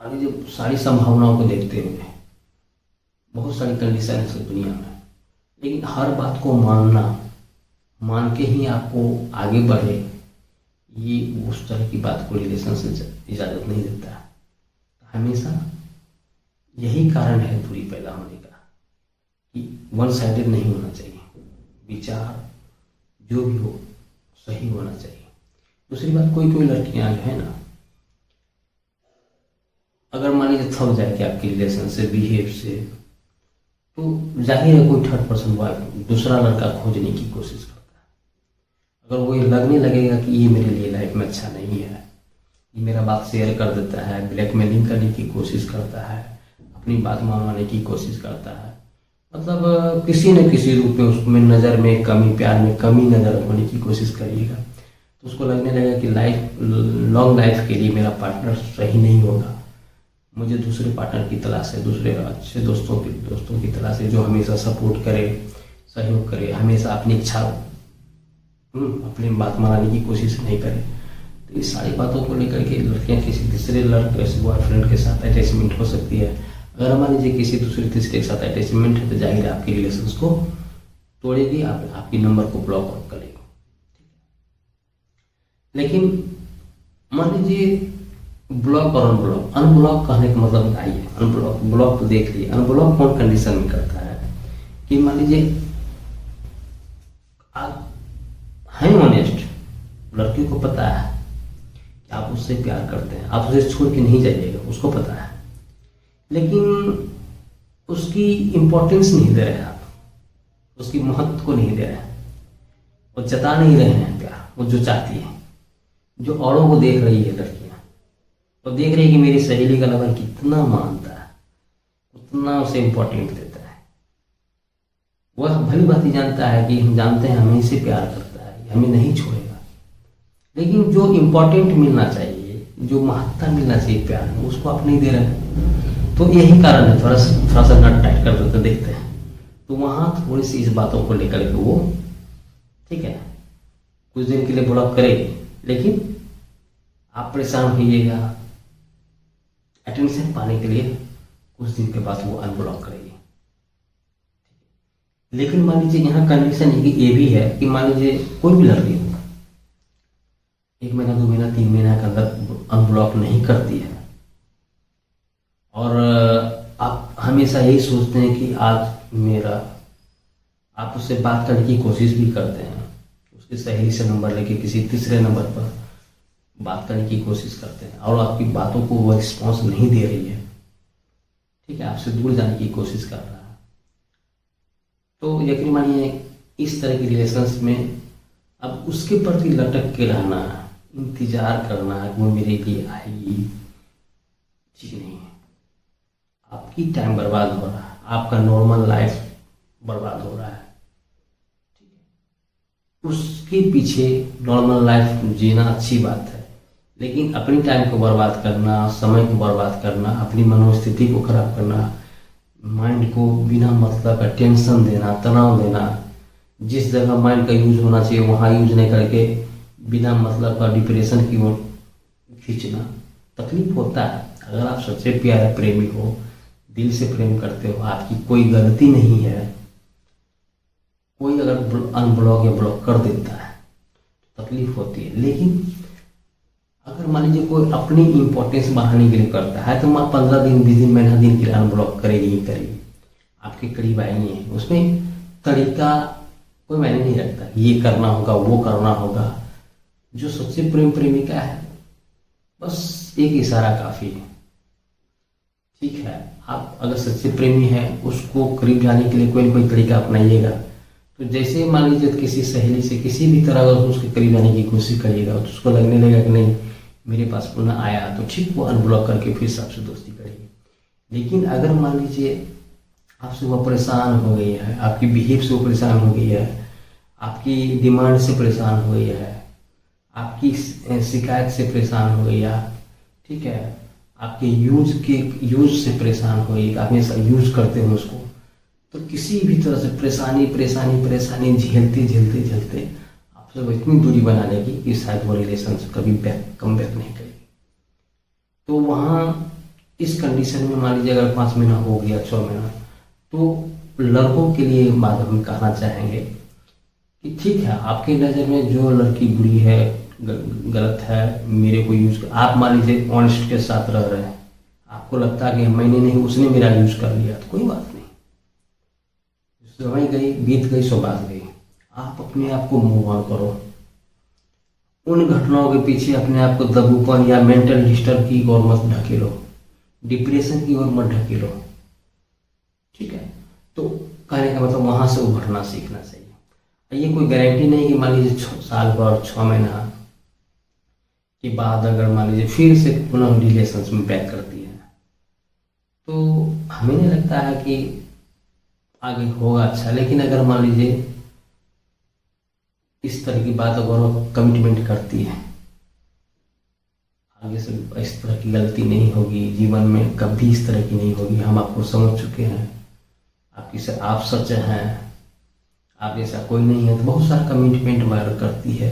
Speaker 1: आगे जब सारी संभावनाओं को देखते हुए बहुत सारी कंडीशन है दुनिया में, लेकिन हर बात को मान के ही आपको आगे बढ़े, ये उस तरह की बात को रिलेशन से इजाज़त नहीं देता है। हमेशा यही कारण है दूरी पैदा होने का कि वन साइडेड नहीं होना चाहिए, विचार जो भी हो सही होना चाहिए। दूसरी बात, कोई कोई लड़कियां जो है ना, अगर मान लीजिए थक जाए कि आपके रिलेशन से, बिहेव से, तो जाहिर है कोई थर्ड पर्सन वाइफ दूसरा लड़का खोजने की कोशिश करता है। अगर वो ये लगने लगेगा कि ये मेरे लिए लाइफ में अच्छा नहीं है, ये मेरा बात शेयर कर देता है, ब्लैकमेलिंग करने की कोशिश करता है, अपनी बात मनवाने की कोशिश करता है, मतलब किसी न किसी रूप में उसमें नज़र में कमी, प्यार में कमी नज़र होने की कोशिश करिएगा, तो उसको लगने लगेगा कि लाइफ, लॉन्ग लाइफ के लिए मेरा पार्टनर सही नहीं होगा, मुझे दूसरे पार्टनर की तलाश है, दूसरे अच्छे दोस्तों की तलाश है, जो हमेशा सपोर्ट करे, सहयोग करे, हमेशा अपनी इच्छा अपनी बात मनाने की कोशिश नहीं करे। तो इस सारी बातों को लेकर के लड़कियां किसी तीसरे लड़के से, बॉयफ्रेंड के साथ अटैचमेंट हो सकती है। अगर मान लीजिए किसी दूसरे तीसरे के साथ अटैचमेंट है, तो जाहिर है आपके रिलेशन को तोड़ेगी, आपकी नंबर को ब्लॉक आउट करेगी। लेकिन मान लीजिए ब्लॉक और अनब्लॉक, अनब्लॉक कहने का मतलब आइए, अनब्लॉक, ब्लॉक तो देख लिए, अनब्लॉक कौन कंडीशन में करता है कि मान लीजिए आप हैं ऑनेस्ट, लड़की को पता है कि आप उससे प्यार करते हैं, आप उसे छोड़ के नहीं जाइएगा, उसको पता है, लेकिन उसकी इम्पोर्टेंस नहीं दे रहे हैं आप, उसकी महत्व को नहीं दे रहे हैं, वो जता नहीं रहे हैं प्यार, वो जो चाहती है, जो औरों को देख रही है लड़कियां, तो देख रही है कि मेरी सहेली का लड़का कितना मानता है, उतना उसे इम्पोर्टेंट देता है, वह भली बात ही जानता है कि हम जानते हैं हमें से प्यार करता है, हमें नहीं छोड़ेगा, लेकिन जो इम्पोर्टेंट मिलना चाहिए, जो महत्ता मिलना चाहिए प्यार में, उसको आप नहीं दे रहे हैं। तो यही कारण है, थोड़ा सा नट टाइट कर देते देखते हैं, तो वहाँ थोड़ी सी इस बातों को लेकर के वो ठीक है कुछ दिन के लिए ब्लॉक करेगी, लेकिन आप परेशान होइएगा, अटेंशन पाने के लिए कुछ दिन के बाद वो अनब्लॉक करेगी। लेकिन मान लीजिए यहाँ कंडीशन ये भी है कि मान लीजिए कोई भी लड़की हो 1 महीना, 2 महीना, 3 महीना के अंदर अनब्लॉक नहीं करती है, और आप हमेशा यही सोचते हैं कि आज मेरा, आप उससे बात करने की कोशिश भी करते हैं, उसकी सहेली से नंबर लेके किसी तीसरे नंबर पर बात करने की कोशिश करते हैं, और आपकी बातों को वो रिस्पॉन्स नहीं दे रही है, ठीक है, आपसे दूर जाने की कोशिश कर रहा है, तो यकीन मानिए इस तरह की रिलेशंस में अब उसके प्रति लटक के रहना, इंतजार करना वो मेरे लिए आएगी, ठीक नहीं है। आपकी टाइम बर्बाद हो रहा है, आपका नॉर्मल लाइफ बर्बाद हो रहा है, ठीक है। उसके पीछे नॉर्मल लाइफ जीना अच्छी बात है, लेकिन अपनी टाइम को बर्बाद करना, समय को बर्बाद करना, अपनी मनोस्थिति को खराब करना, माइंड को बिना मतलब का टेंशन देना, तनाव देना, जिस जगह माइंड का यूज होना चाहिए वहाँ यूज नहीं करके बिना मतलब का डिप्रेशन की ओर खींचना, तकलीफ होता है। अगर आप सच्चे प्यारे प्रेमी हो, दिल से प्रेम करते हो, आपकी कोई गलती नहीं है, कोई अगर अनब्लॉक या ब्लॉक कर देता है तो तकलीफ होती है। लेकिन अगर मान लीजिए कोई अपनी इंपॉर्टेंस बढ़ाने के लिए करता है, तो माँ 15 दिन, 20 दिन, महीना दिन के लिए अनब्लॉक करेगी ही करेगी, आपके करीब आएंगे, उसमें तरीका कोई मायने नहीं रखता, ये करना होगा, वो करना होगा। जो सच्चे प्रेमिका है, बस एक इशारा काफ़ी है, ठीक है। आप अगर सच्चे प्रेमी हैं, उसको करीब जाने के लिए कोई ना कोई तरीका अपनाइएगा। तो जैसे मान लीजिए किसी सहेली से किसी भी तरह अगर उसके करीब आने की कोशिश करिएगा, तो उसको लगने लगेगा कि नहीं मेरे पास पुनः आया, तो ठीक वो अनब्लॉक करके फिर आपसे दोस्ती करेगी। लेकिन अगर मान लीजिए आपसे वो परेशान हो गई है, आपकी बिहेव से वो परेशान हो गई है, आपकी डिमांड से परेशान हो गई है, आपकी शिकायत से परेशान हो गई है, ठीक है, आपके यूज से परेशान हो गई, आप हमेशा यूज करते हो उसको, तो किसी भी तरह से परेशानी झेलते आपसे वो इतनी दूरी बना लेगी कि शायद वो रिलेशन कभी कम बैक नहीं करेगी। तो वहाँ इस कंडीशन में मान लीजिए अगर 5 महीना हो गया, 6 महीना, तो लड़कों के लिए बात हम कहना चाहेंगे कि ठीक है, आपकी नज़र में जो लड़की बुरी है, गलत है, मेरे को यूज कर, आप मान लीजिए ऑनेस्ट के साथ रह रहे हैं, आपको लगता है कि मैंने नहीं, उसने मेरा यूज कर लिया, तो कोई बात नहीं, समय गई बीत गई सो बात गई। आप अपने आप को मूव ऑन करो। उन घटनाओं के पीछे अपने आप को दबूपन या मेंटल डिस्टर्ब की ओर मत ढकेलो, डिप्रेशन की ओर मत ढकेलो। ठीक है, तो कहने का मतलब वहां से उभरना सीखना चाहिए। ये कोई गारंटी नहीं कि मान लीजिए 6 साल भर 6 महीना के बाद अगर मान लीजिए फिर से पुनः रिलेशंस में बैक करती है, तो हमें नहीं लगता है कि आगे होगा अच्छा। लेकिन अगर मान लीजिए इस तरह की बात अगर वो कमिटमेंट करती है, आगे से इस तरह की गलती नहीं होगी, जीवन में कभी इस तरह की नहीं होगी, हम आपको समझ चुके हैं, आप सच हैं, आप जैसा कोई नहीं है, तो बहुत सारा कमिटमेंट वगैरह करती है,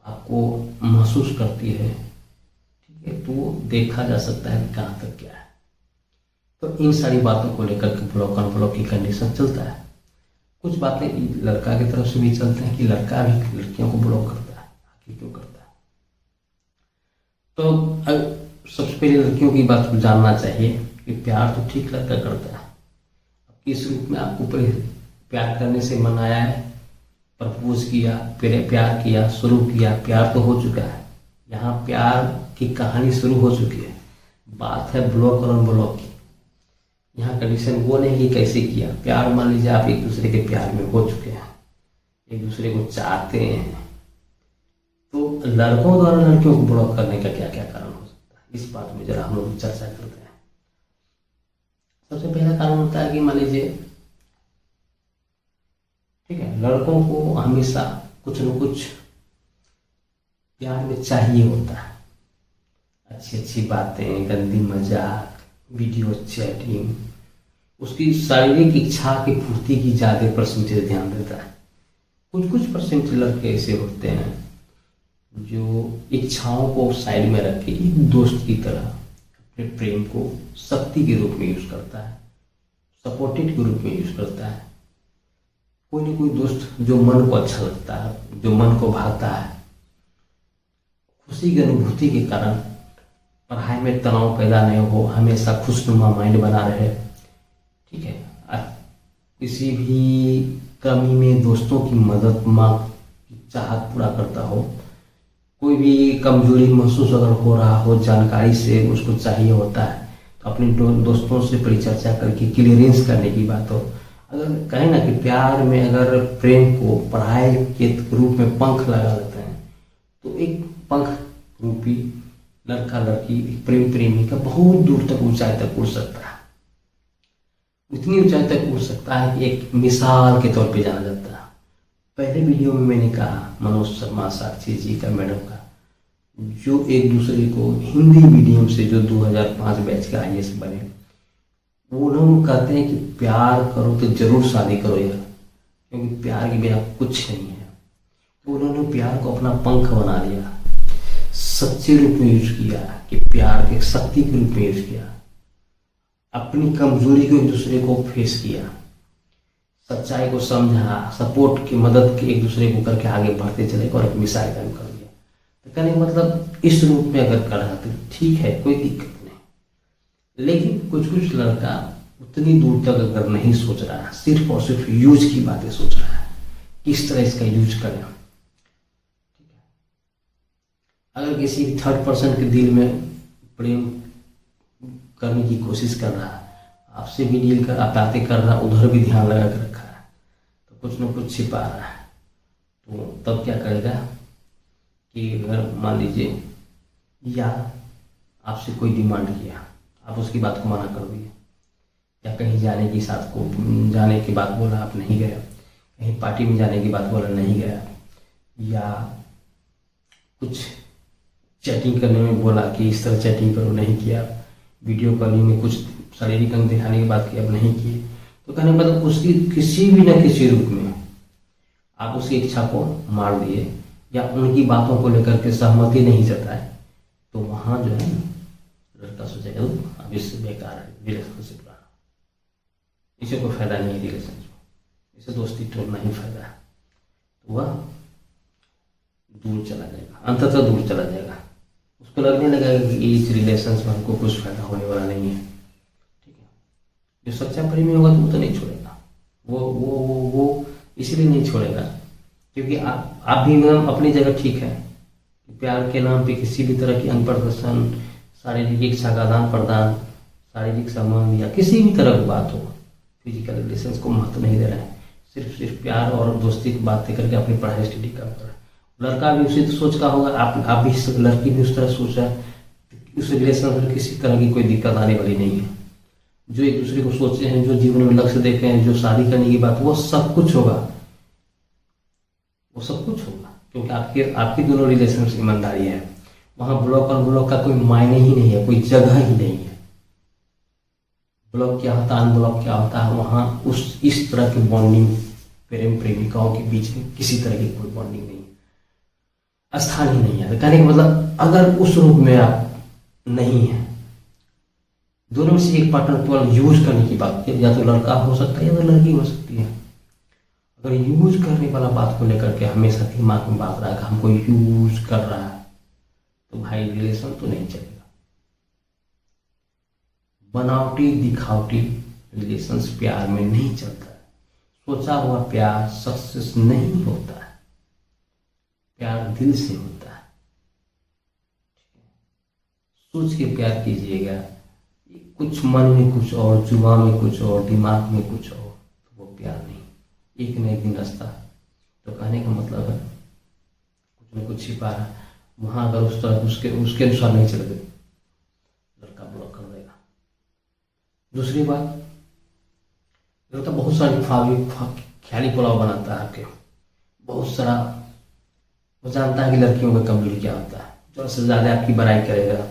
Speaker 1: आपको महसूस करती है। ठीक है, तो देखा जा सकता है कि कहाँ तक क्या है। तो इन सारी बातों को लेकर के ब्लॉक अनब्लॉक की कंडीशन चलता है। कुछ बातें लड़का की तरफ से भी चलते हैं कि लड़का भी लड़कियों को ब्लॉक करता है। आखिर क्यों करता है? तो सबसे पहले लड़कियों की बात को जानना चाहिए कि प्यार तो ठीक लड़का करता है। अब किस रूप में आपको प्यार करने से मनाया है, प्रपोज किया, फिर प्यार किया, शुरू किया, प्यार तो हो चुका है। यहाँ प्यार की कहानी शुरू हो चुकी है। बात है ब्लॉक और अनब्लॉक की। यहाँ कंडीशन वो नहीं कि कैसे किया प्यार। मान लीजिए आप एक दूसरे के प्यार में हो चुके हैं, एक दूसरे को चाहते हैं, तो लड़कों द्वारा लड़कियों को ब्लॉक करने का क्या क्या कारण हो सकता है, इस बात में जरा हम लोग चर्चा करते हैं। सबसे पहला कारण होता है कि मान लीजिए, ठीक है, लड़कों को हमेशा कुछ न कुछ प्यार में चाहिए होता है। अच्छी अच्छी बातें, गंदी मजाक, वीडियो चैटिंग, उसकी शारीरिक इच्छा की पूर्ति की ज़्यादा परसेंटेज ध्यान देता है। कुछ कुछ परसेंट लड़के ऐसे होते हैं जो इच्छाओं को साइड में रख के एक दोस्त की तरह अपने प्रेम को शक्ति के रूप में यूज करता है, सपोर्टेड के रूप में यूज करता है। कोई ना कोई दोस्त जो मन को अच्छा लगता है, जो मन को भाता है, खुशी की अनुभूति के कारण पढ़ाई में तनाव पैदा नहीं हो, हमेशा खुशनुमा माइंड बना रहे। ठीक है, किसी भी कमी में दोस्तों की मदद मांग की चाहत पूरा करता हो, कोई भी कमजोरी महसूस अगर हो रहा हो, जानकारी से उसको चाहिए होता है, तो अपने दोस्तों से परिचर्चा करके क्लियरेंस करने की बात हो। अगर कहें ना कि प्यार में अगर प्रेम को पढ़ाई के रूप में पंख लगा लेते हैं, तो एक पंख रूपी लड़का लड़की प्रेम प्रेमी का बहुत दूर तक ऊंचाई तक उड़ सकता है। इतनी ऊंचाई तक उड़ सकता है कि एक मिसाल के तौर पे जाना जाता है। पहले वीडियो में मैंने कहा मनोज शर्मा साक्षी जी का, मैडम का, जो एक दूसरे को हिंदी मीडियम से जो 2005 बैच के IAS बने, वो लोग कहते हैं कि प्यार करो तो जरूर शादी करो यार, क्योंकि प्यार के बिना कुछ नहीं है। तो उन्होंने प्यार को अपना पंख बना लिया, सच्चे रूप में यूज किया, कि प्यार के शक्ति के रूप में यूज किया, अपनी कमजोरी को एक दूसरे को फेस किया, सच्चाई को समझा, सपोर्ट की मदद के एक दूसरे को करके आगे बढ़ते चले और एक मिसाइल कायम कर दिया। तो कहने का मतलब इस रूप में अगर कर रहा तो ठीक है, कोई दिक्कत नहीं। लेकिन कुछ कुछ लड़का उतनी दूर तक अगर नहीं सोच रहा है, सिर्फ और सिर्फ यूज की बातें सोच रहा है, किस तरह इसका यूज करें। अगर किसी थर्ड पर्सन के दिल में प्रेम करने की कोशिश कर रहा है, आपसे भी डील कर बातें कर रहा है, उधर भी ध्यान लगा कर रखा है, तो कुछ न कुछ छिपा रहा है। तो तब क्या करेगा कि अगर मान लीजिए या आपसे कोई डिमांड किया, आप उसकी बात को मना कर दिए, या कहीं जाने की साथ को जाने की बात बोला, आप नहीं गए, कहीं पार्टी में जाने की बात बोला, नहीं गया, या कुछ चैटिंग करने में बोला कि इस तरह चैटिंग करो, नहीं किया, वीडियो कॉलिंग में कुछ शारीरिक अंग दिखाने की बात की, अब नहीं किए, तो कहने मतलब उसकी किसी भी न किसी रूप में आप उसकी इच्छा को मार दिए या उनकी बातों को लेकर के सहमति नहीं जताए, तो वहाँ जो है लड़का सोचेगा अब इससे बेकार है रिलेशनशिप रहा, इसे कोई फायदा नहीं है रिलेशनशिप, इसे दोस्ती तोड़ना ही फायदा है, तो वह दूर चला जाएगा, अंततः दूर चला जाएगा। उसको लगने लगेगा कि इस रिलेशन में हमको कुछ फायदा होने वाला नहीं है। ठीक है, जो सच्चा प्रेमी होगा तो वो तो नहीं छोड़ेगा, वो इसलिए नहीं छोड़ेगा क्योंकि आप भी एकदम अपनी जगह ठीक है। प्यार के नाम पे किसी भी तरह की अंग प्रदर्शन, शारीरिक इच्छा का आदान प्रदान, शारीरिक संबंध या किसी भी तरह की बात हो, फिजिकल रिलेशन को महत्व नहीं दे रहे हैं। सिर्फ प्यार और दोस्ती की बातें करके अपनी पढ़ाई स्टडी कर रहा है। लड़का भी उसी सोच का होगा, आप भी, लड़की भी उस तरह सोच रहा है। उस रिलेशन में किसी तरह की कोई दिक्कत आने वाली नहीं है। जो एक दूसरे को सोचते हैं, जो जीवन में लक्ष्य देखे हैं, जो शादी करने की बात, वो सब कुछ होगा, वो सब कुछ होगा क्योंकि आपकी दोनों रिलेशन में ईमानदारी है। वहां ब्लॉक और ब्लॉक का कोई मायने ही नहीं है, कोई जगह ही नहीं है। ब्लॉक क्या होता है, अनब्लॉक क्या होता है, वहां इस तरह की बॉन्डिंग प्रेम प्रेमिकाओं के बीच में किसी तरह की कोई बॉन्डिंग नहीं है, स्थान ही नहीं है। कहने का मतलब अगर उस रूप में आप नहीं है, दोनों में से एक पार्टनर केवल यूज करने की बात है, या तो लड़का हो सकता है या तो लड़की हो सकती है। अगर यूज करने वाला बात को लेकर के हमेशा दिमाग में बात रहा है कि हमको यूज कर रहा है, तो भाई रिलेशन तो नहीं चलेगा। बनावटी दिखावटी रिलेशंस प्यार में नहीं चलता है। सोचा हुआ प्यार सक्सेस नहीं होता है, प्यार दिल से होता है। सोच के प्यार कीजिएगा, कुछ मन में कुछ और, जुबान में कुछ और, दिमाग में कुछ और, तो वो प्यार नहीं। एक न एक दिन रास्ता, तो कहने का मतलब है कुछ न कुछ छिपा रहा है। वहां अगर उस तरह उसके अनुसार नहीं चल गए, लड़का ब्लॉक कर देगा। दूसरी बात, लड़का बहुत सारी ख्याली पुलाव बनाता है आपके, बहुत सारा वो जानता है कि लड़कियों का कमजोरी क्या होता है, जो सबसे ज्यादा आपकी बड़ाई करेगा,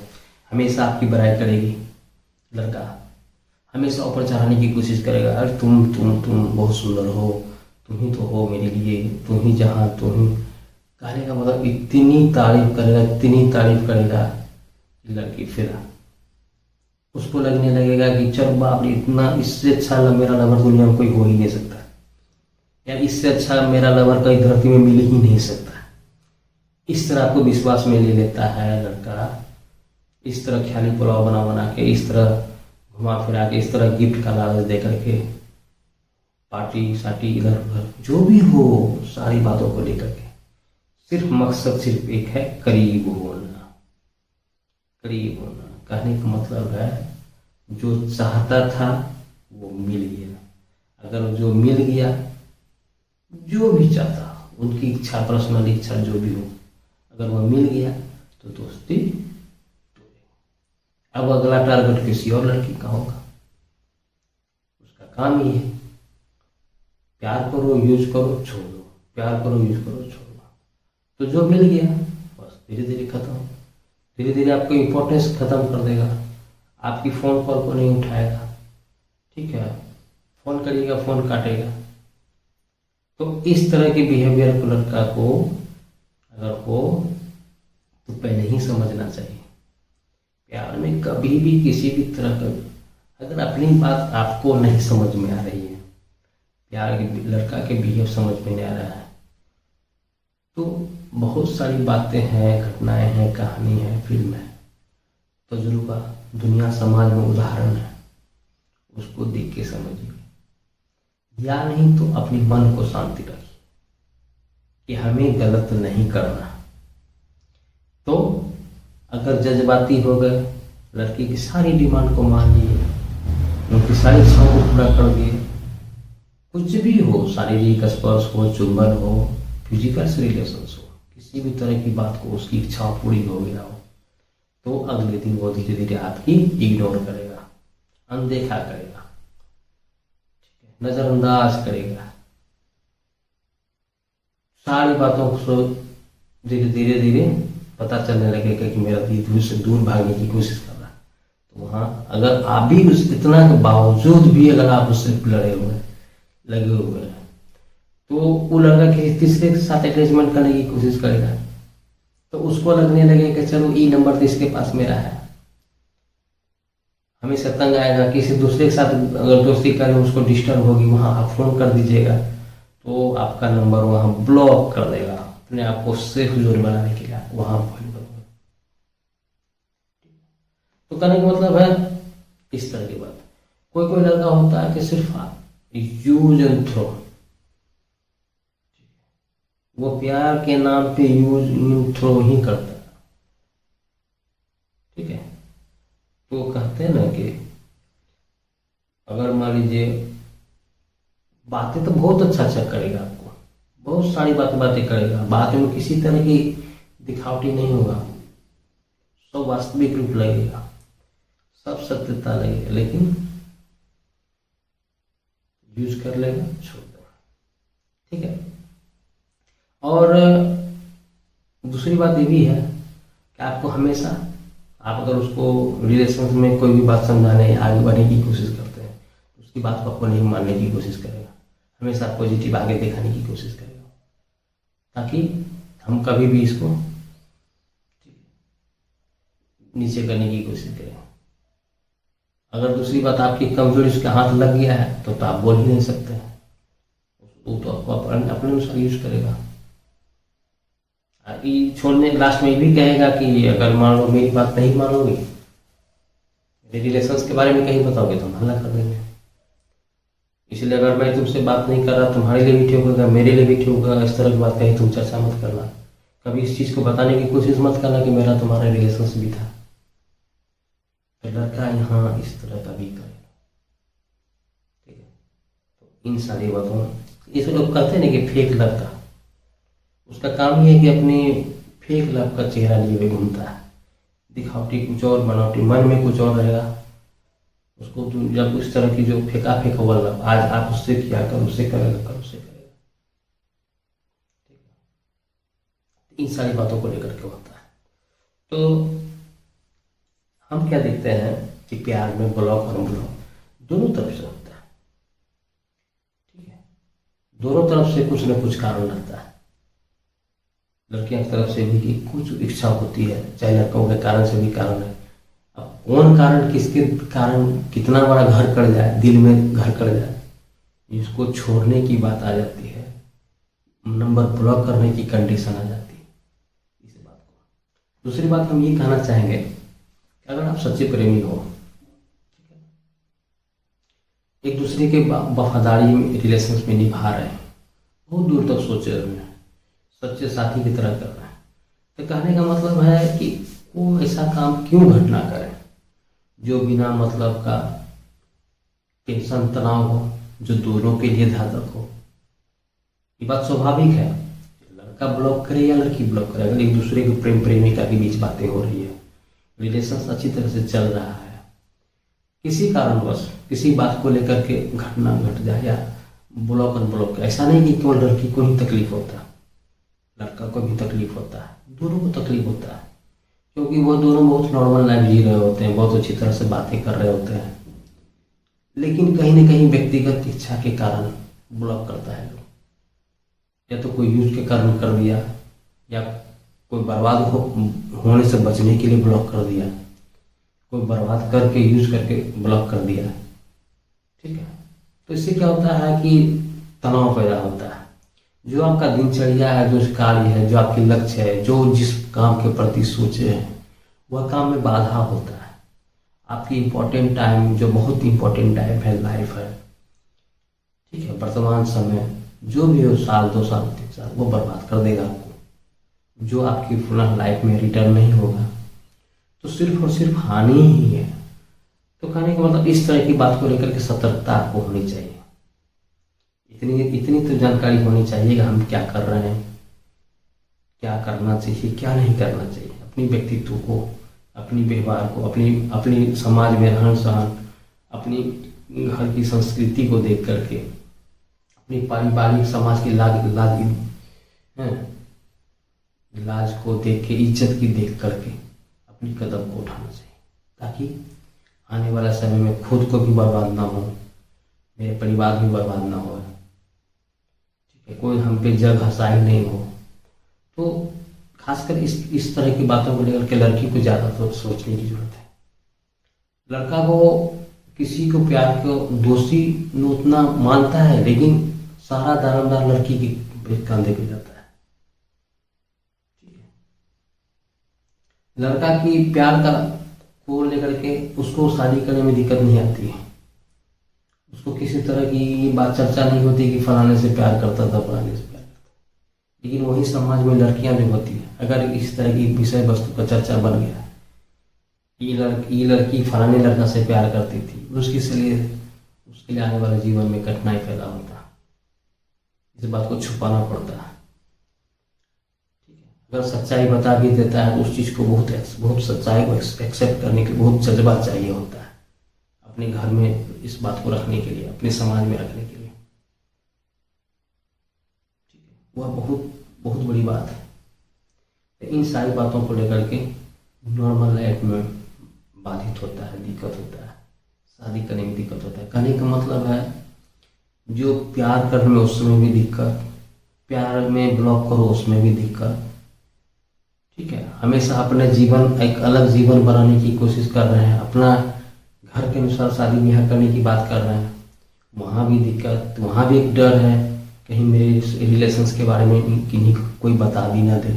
Speaker 1: हमेशा आपकी बड़ाई करेगी। लड़का हमेशा ऊपर चढ़ाने की कोशिश करेगा, अरे तुम बहुत सुंदर हो, तुम ही तो हो मेरे लिए, तुम ही जहां, तुम ही। कहने का मतलब इतनी तारीफ करेगा कि लड़की फिर उसको लगने लगेगा कि चल बाप रे, इतना इससे अच्छा मेरा लवर दुनिया में कोई हो ही नहीं सकता, या इससे अच्छा मेरा लवर कहीं धरती में मिल ही नहीं सकता। इस तरह आपको विश्वास में ले लेता है लड़का। इस तरह ख्याली पुलाव बना के, इस तरह घुमा फिरा के, इस तरह गिफ्ट का लालच दे करके, पार्टी साटी इधर उधर जो भी हो, सारी बातों को लेकर के सिर्फ मकसद सिर्फ एक है, करीब होना। करीब होना कहने का मतलब है जो चाहता था वो मिल गया। अगर जो मिल गया, जो भी चाहता, उनकी इच्छा, पर्सनल इच्छा जो भी हो, अगर वह मिल गया तो दोस्ती। अब अगला टारगेट किसी और लड़की का होगा, उसका काम ही है प्यार करो, यूज करो, छोड़ दो, प्यार करो, यूज करो, छोड़ दो। तो जो मिल गया बस धीरे धीरे खत्म, धीरे धीरे आपको इम्पोर्टेंस खत्म कर देगा। आपकी फोन कॉल को नहीं उठाएगा, ठीक है, फोन करिएगा फोन काटेगा। तो इस तरह के बिहेवियर को लड़का को अगर हो तो पहले ही समझना चाहिए। प्यार में कभी भी किसी भी तरह का अगर अपनी बात आपको नहीं समझ में आ रही है, प्यार के लड़का के बिहेव समझ में नहीं आ रहा है, तो बहुत सारी बातें हैं, घटनाएं हैं, कहानी है, फिल्म है, तजुर्बा, दुनिया समाज में उदाहरण है, उसको देख के समझिए। या नहीं तो अपनी मन को शांति रखिए कि हमें गलत नहीं करना। तो अगर जज्बाती हो गए, लड़की की सारी डिमांड को मान लिए, उनकी सारी इच्छाओं को पूरा कर दिए, कुछ भी हो, शारीरिक स्पर्श हो, चुंबन हो, फिजिकल रिलेशन हो, किसी भी तरह की बात को उसकी इच्छा पूरी हो गया हो, तो अगले दिन वो धीरे धीरे आपकी इग्नोर करेगा, अनदेखा करेगा, नजरअंदाज करेगा, सारी बातों को धीरे धीरे पता चलने लगेगा कि मेरा दिल से दूर भागने की कोशिश कर रहा है। तो वहां अगर आप भी उस इतना के बावजूद भी अगर आप उससे लगे हुए हैं, तो वो लड़का किसी तीसरे के साथ अटैचमेंट करने की कोशिश करेगा, तो उसको लगने लगेगा कि चलो ये नंबर तो इसके पास मेरा है, हमेशा तंग आएगा। किसी दूसरे के साथ अगर दोस्ती करें, उसको डिस्टर्ब होगी, वहां आप फोन कर दीजिएगा तो आपका नंबर वहां ब्लॉक कर देगा, अपने आप को सेफ जोन बनाने के लिए वहां फोन करोगे। तो कहने का मतलब है इस तरह की बात। कोई कोई लड़का होता है कि सिर्फ यूज एंड थ्रो, वो प्यार के नाम पे यूज एंड थ्रो ही करता है। ठीक है, तो कहते हैं ना कि अगर मान लीजिए बातें तो बहुत अच्छा अच्छा करेगा, आपको बहुत सारी बातें करेगा, बात में किसी तरह की दिखावटी नहीं होगा, सब वास्तविक रूप लगेगा, सब सत्यता लगेगा, लेकिन यूज कर लेगा, छोड़ देगा। ठीक है, और दूसरी बात ये भी है कि आपको हमेशा, आप अगर उसको रिलेशन में कोई भी बात समझाने या आगे बढ़ने की कोशिश करते हैं, उसकी बात को आपको नहीं मानने की कोशिश करेगा, हमेशा पॉजिटिव आगे दिखाने की कोशिश करेगा, ताकि हम कभी भी इसको नीचे करने की कोशिश करें। अगर दूसरी बात आपकी कमजोरी उसके हाथ लग गया है तो आप बोल ही नहीं सकते, वो तो आपको अपने अनुसार यूज करेगा। छोड़ने लास्ट में ये भी कहेगा कि अगर मान लो मेरी बात नहीं मानोगे, मेरे रिलेशंस के बारे में कहीं बताओगे तो हम हल्ला कर देंगे। इसलिए अगर मैं तुमसे बात नहीं कर रहा, तुम्हारे लिए भी ठीक होगा, मेरे लिए भी ठीक होगा, इस तरह की बात कहीं तुम चर्चा मत करना, कभी इस चीज को बताने की कोशिश मत करना कि मेरा तुम्हारा रिलेशंस भी था। तो लड़का यहाँ इस तरह का भी करेगा। ठीक है, तो इन सारी बातों, इसे लोग कहते हैं ना कि फेक लड़का, उसका काम ये है कि अपने फेक लव का चेहरा लिए हुए घूमता है, दिखावटी कुछ और, बनावटी मन में कुछ और रहेगा। उसको जब उस तरह की जो फेंका हुआ लव, आज आप उससे किया, कर उससे करेगा, कर उससे करेगा। ठीक है, इन सारी बातों को लेकर के होता है। तो हम क्या देखते हैं कि प्यार में ब्लॉक और अनब्लॉक दोनों तरफ से होता है। ठीक है, दोनों तरफ से कुछ न कुछ कारण रहता है। लड़कियों की तरफ से भी कुछ इच्छा होती है, चाहे लड़कों के कारण से भी कारण है। अब कौन कारण, किसके कारण कितना बड़ा घर कर जाए, दिल में घर कर जाए, इसको छोड़ने की बात आ जाती है, नंबर ब्लॉक करने की कंडीशन आ जाती है इस बात को। दूसरी बात हम ये कहना चाहेंगे कि अगर आप सच्चे प्रेमी हो, एक दूसरे के वफादारी रिलेशन में निभा रहे हैं, बहुत दूर तक सोचे रहे हैं, सच्चे साथी की तरह कर रहे हैं, तो कहने का मतलब है कि वो ऐसा काम क्यों घटना करे जो बिना मतलब का टेंशन तनाव हो, जो दोनों के लिए घातक हो। ये बात स्वाभाविक है, लड़का ब्लॉक करे या लड़की ब्लॉक करे, अगर एक दूसरे के प्रेमिका के बीच बातें हो रही है, रिलेशन अच्छी तरह से चल रहा है, किसी कारणवश किसी बात को लेकर के घटना घट जाए या ब्लॉक अनब्लॉक, ऐसा नहीं कि केवल लड़की को ही तकलीफ होता है, लड़का को भी तकलीफ होता है, दोनों को तकलीफ होता है, क्योंकि वो दोनों बहुत नॉर्मल लाइफ जी रहे होते हैं, बहुत अच्छी तरह से बातें कर रहे होते हैं, लेकिन कहीं ना कहीं व्यक्तिगत इच्छा के कारण ब्लॉक करता है लोग, या तो कोई यूज के कारण कर दिया, या कोई बर्बाद होने से बचने के लिए ब्लॉक कर दिया, कोई बर्बाद करके यूज करके ब्लॉक कर दिया। ठीक है, तो इससे क्या होता है कि तनाव पैदा होता है। जो आपका दिनचर्या है, जो कार्य है, जो आपके लक्ष्य है, जो जिस काम के प्रति सोचे हैं, वह काम में बाधा होता है। आपकी इम्पोर्टेंट टाइम, जो बहुत इम्पोर्टेंट टाइम है, लाइफ है, ठीक है, वर्तमान समय जो भी हो, साल 2 साल 3 साल, वो बर्बाद कर देगा आपको, जो आपकी पुनः लाइफ में रिटर्न नहीं होगा, तो सिर्फ और सिर्फ हानि ही है। तो कहने का मतलब इस तरह की बात को लेकर के सतर्कता आपको होनी चाहिए, इतनी तो जानकारी होनी चाहिए कि हम क्या कर रहे हैं, क्या करना चाहिए, क्या नहीं करना चाहिए, अपनी व्यक्तित्व को, अपनी व्यवहार को, अपनी समाज में रहन सहन, अपनी घर की संस्कृति को देख करके, अपनी पारिवारिक समाज की लाज को देख के, इज्जत की देख करके अपनी कदम को उठाना चाहिए, ताकि आने वाला समय में खुद को भी बर्बाद ना हो, मेरे परिवार भी बर्बाद ना हो, ठीक है, कोई हम पे जग हंसाई नहीं हो। तो खासकर इस तरह की बातों को लेकर के लड़की को ज़्यादा तो सोचने की जरूरत है। लड़का को किसी को प्यार को दोषी उतना मानता है, लेकिन सारा दारोमदार लड़की के कंधे पे जाता है। लड़का की प्यार का को लेकर के उसको शादी करने में दिक्कत नहीं आती है, उसको किसी तरह की बात चर्चा नहीं होती कि फलाने से प्यार करता था, फलाने से प्यार करता। लेकिन वही समाज में लड़कियां जो होती है, अगर इस तरह की विषय वस्तु का चर्चा बन गया, ये लड़की फलाने लड़का से प्यार करती थी, उसके लिए आने वाले जीवन में कठिनाई पैदा होता, इस बात को छुपाना पड़ता है। ठीक है, अगर सच्चाई बता भी देता है तो उस चीज़ को बहुत सच्चाई को एक्सेप्ट करने के बहुत जज्बा चाहिए होता है, अपने घर में इस बात को रखने के लिए, अपने समाज में रखने के लिए। ठीक है, वह बहुत बड़ी बात है। तो इन सारी बातों को लेकर के नॉर्मल लाइफ में बाधित होता है, दिक्कत होता है, शादी करने में दिक्कत होता है। कहने का मतलब है जो प्यार करने में उसमें भी दिक्कत, प्यार में ब्लॉक करो उसमें भी दिक्कत। ठीक है, हमेशा अपने जीवन एक अलग जीवन बनाने की कोशिश कर रहे हैं, अपना घर के अनुसार शादी ब्याह करने की बात कर रहे हैं, वहाँ भी दिक्कत, वहाँ भी एक डर है कहीं मेरे रिलेशंस के बारे में किन्हीं कोई बता भी ना दे,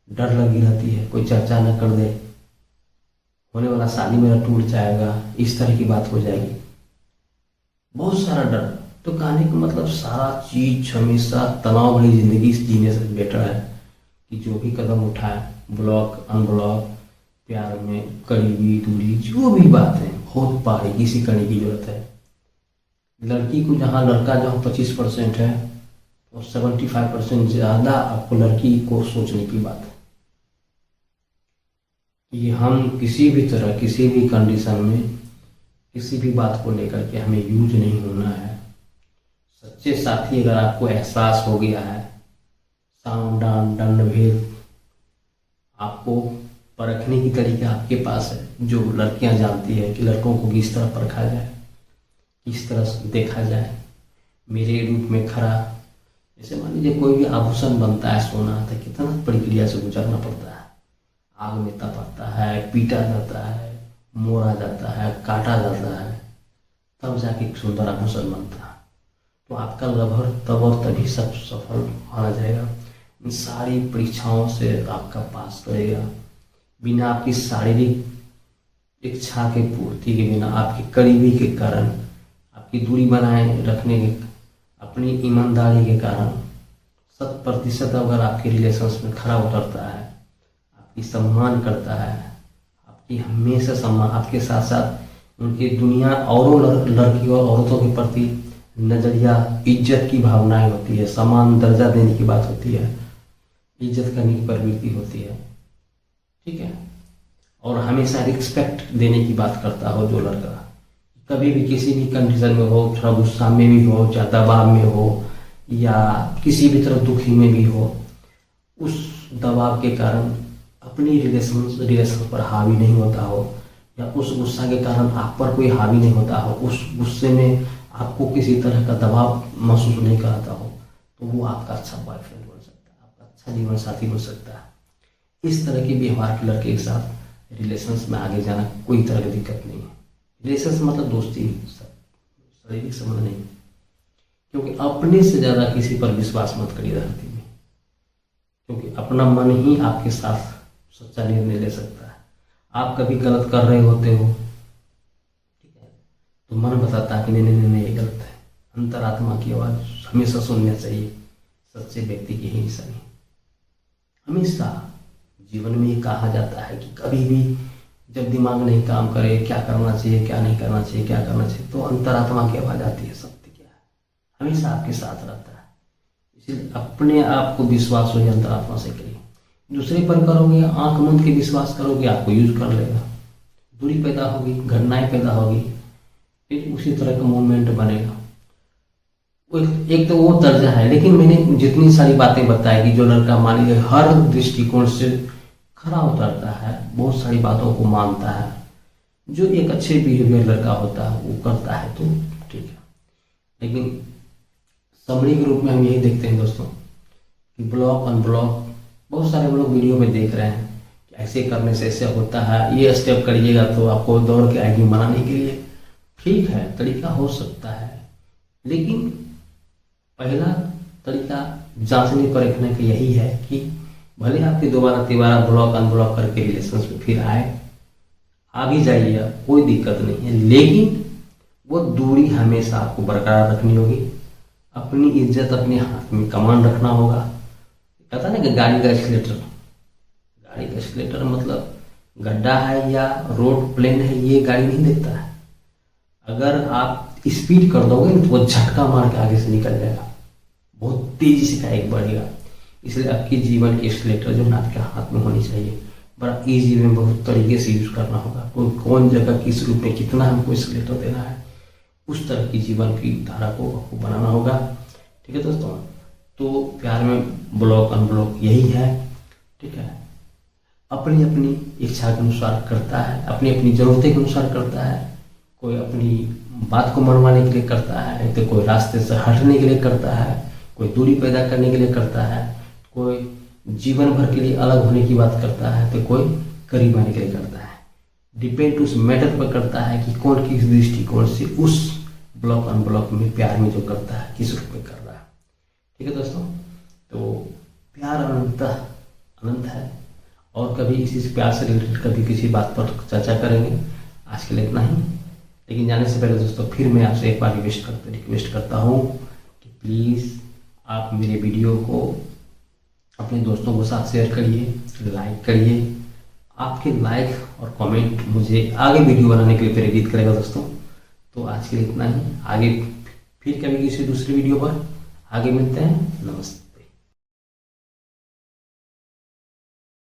Speaker 1: डर लगी रहती है, कोई चर्चा ना कर दे, होने वाला शादी मेरा टूट जाएगा, इस तरह की बात हो जाएगी, बहुत सारा डर। तो कहने का मतलब सारा चीज हमेशा तनाव भरी जिंदगी जीने से बेटर है कि जो भी कदम उठाए, ब्लॉक अनब्लॉक, प्यार में करीबी दूरी, जो भी बात है बहुत बारीकी से करने की जरूरत है। लड़की को लड़का जहाँ 25% है और 75% ज़्यादा आपको लड़की को सोचने की बात है कि हम किसी भी तरह, किसी भी कंडीशन में, किसी भी बात को लेकर के हमें यूज नहीं होना है। सच्चे साथी अगर आपको एहसास हो गया है, साम दान दंड भेद आपको परखने की तरीके आपके पास है, जो लड़कियां जानती है कि लड़कों को किस तरह परखा जाए, किस तरह से देखा जाए, मेरे रूप में खरा। जैसे मान लीजिए कोई भी आभूषण बनता है, सोना, तो कितना प्रक्रिया से गुजरना पड़ता है, आग में तपाता है, पीटा जाता है, मोड़ा जाता है, काटा जाता है, तब जाके एक सुंदर आभूषण बनता है। तो आपका लवर तब और तभी सब सफल माना जाएगा। इन सारी परीक्षाओं से आपका पास करेगा, बिना आपकी शारीरिक इच्छा के पूर्ति के बिना, आपकी करीबी के कारण, आपकी दूरी बनाए रखने के, अपनी ईमानदारी के कारण 100% अगर आपके रिलेशंस में खरा उतरता है, आपकी सम्मान करता है, आपकी हमेशा सम्मान, आपके साथ साथ उनकी दुनिया औरों लड़कियों और औरतों के प्रति नज़रिया, इज्जत की भावनाएं होती है, समान दर्जा देने की बात होती है, इज्जत करने की प्रवृत्ति होती है। ठीक है, और हमेशा रिस्पेक्ट देने की बात करता हो जो लड़का, कभी भी किसी भी कंडीशन में हो, थोड़ा गुस्सा में भी हो, चाहे दबाव में हो, या किसी भी तरह दुखी में भी हो, उस दबाव के कारण अपनी रिलेशन पर हावी नहीं होता हो, या उस गुस्सा के कारण आप पर कोई हावी नहीं होता हो, उस गुस्से में आपको किसी तरह का दबाव महसूस नहीं कराता हो, तो वो आपका अच्छा बॉयफ्रेंड बन सकता है, आपका अच्छा जीवन साथी बन सकता है। इस तरह के व्यवहार के लड़के के साथ रिलेशंस में आगे जाना कोई तरह की दिक्कत नहीं है। रिलेशंस मतलब दोस्ती, शारीरिक संबंध नहीं, क्योंकि अपने से ज़्यादा किसी पर विश्वास मत करिए धरती में, क्योंकि अपना मन ही आपके साथ सच्चा निर्णय ले सकता है। आप कभी गलत कर रहे होते हो, ठीक है, तो मन बताता है कि नहीं नहीं नहीं ये गलत है। अंतरात्मा की आवाज़ हमेशा सुनना चाहिए, सच्चे व्यक्ति की ही निशानी। हमेशा जीवन में ये कहा जाता है कि कभी भी जब दिमाग नहीं काम करे, क्या करना चाहिए, क्या नहीं करना चाहिए, क्या करना चाहिए, तो अंतरात्मा की आवाज़ आती है, सत्य क्या है, हमेशा आपके साथ रहता है। इसलिए अपने आप को विश्वास हो अंतरात्मा से करिए। दूसरे पर करोगे, आंख मूंद के विश्वास करोगे, आपको यूज कर लेगा, दूरी पैदा होगी, घटनाएं पैदा होगी, फिर उसी तरह का मूवमेंट बनेगा। एक तो वो दर्जा है। लेकिन मैंने जितनी सारी बातें बताई कि जो लड़का मान लीजिए हर दृष्टिकोण से खरा उतरता है, बहुत सारी बातों को मानता है, जो एक अच्छे बिहेवियर लड़का होता है वो करता है, तो ठीक है। लेकिन समरी के रूप में हम यही देखते हैं दोस्तों कि ब्लॉक अनब्लॉक, बहुत सारे लोग वीडियो में देख रहे हैं कि ऐसे करने से ऐसे होता है, ये स्टेप करिएगा तो आपको दौड़ के आएगी मनाने के लिए। ठीक है, तरीका हो सकता है, लेकिन पहला तरीका जांचने परखने का यही है कि भले आपके दोबारा तिबारा ब्लॉक अनब्लॉक करके रिलेशंस में फिर आए, आ भी जाइए आप, कोई दिक्कत नहीं है, लेकिन वो दूरी हमेशा आपको बरकरार रखनी होगी। अपनी इज्जत अपने हाथ में कमान रखना होगा। कहता ना कि गाड़ी का एक्सीलेटर मतलब गड्ढा है या रोड प्लेन है, ये गाड़ी नहीं देखता है। अगर आप स्पीड कर दोगे तो वो झटका मार के आगे से निकल जाएगा, बहुत तेजी से बाइक बढ़ेगा। इसलिए आपके जीवन की एक्सीलेटर जो है आपके हाथ में होनी चाहिए। बड़ा इजी में बहुत तरीके से यूज करना होगा। कोई कौन जगह किस रूप में कितना हमको एक्सीलेटर देना है, उस तरह की जीवन की धारा को आपको बनाना होगा। ठीक है दोस्तों, तो प्यार में ब्लॉक अनब्लॉक यही है। ठीक है, अपनी अपनी इच्छा के अनुसार करता है, अपनी अपनी ज़रूरतें के अनुसार करता है। कोई अपनी बात को मनवाने के लिए करता है, तो कोई रास्ते से हटने के लिए करता है, कोई दूरी पैदा करने के लिए करता है, कोई जीवन भर के लिए अलग होने की बात करता है, तो कोई करीब आने के लिए करता है। डिपेंड उस मैटर पर करता है कि कौन किस दृष्टिकोण से उस ब्लॉक अनब्लॉक में प्यार में जो करता है किस रूप में कर रहा है। ठीक है दोस्तों, तो प्यार अनंत है, और कभी इसी से प्यार से रिलेटेड कभी किसी बात पर चर्चा करेंगे। आज के लिए इतना ही, लेकिन जाने से पहले दोस्तों फिर मैं आपसे एक बार रिक्वेस्ट करता हूँ कि प्लीज़ आप मेरे वीडियो को अपने दोस्तों के साथ शेयर करिए, लाइक करिए। आपके लाइक और कमेंट मुझे आगे वीडियो बनाने के लिए प्रेरित करेगा दोस्तों। तो आज के लिए इतना ही, आगे फिर कभी किसी दूसरी वीडियो पर आगे मिलते हैं। नमस्ते।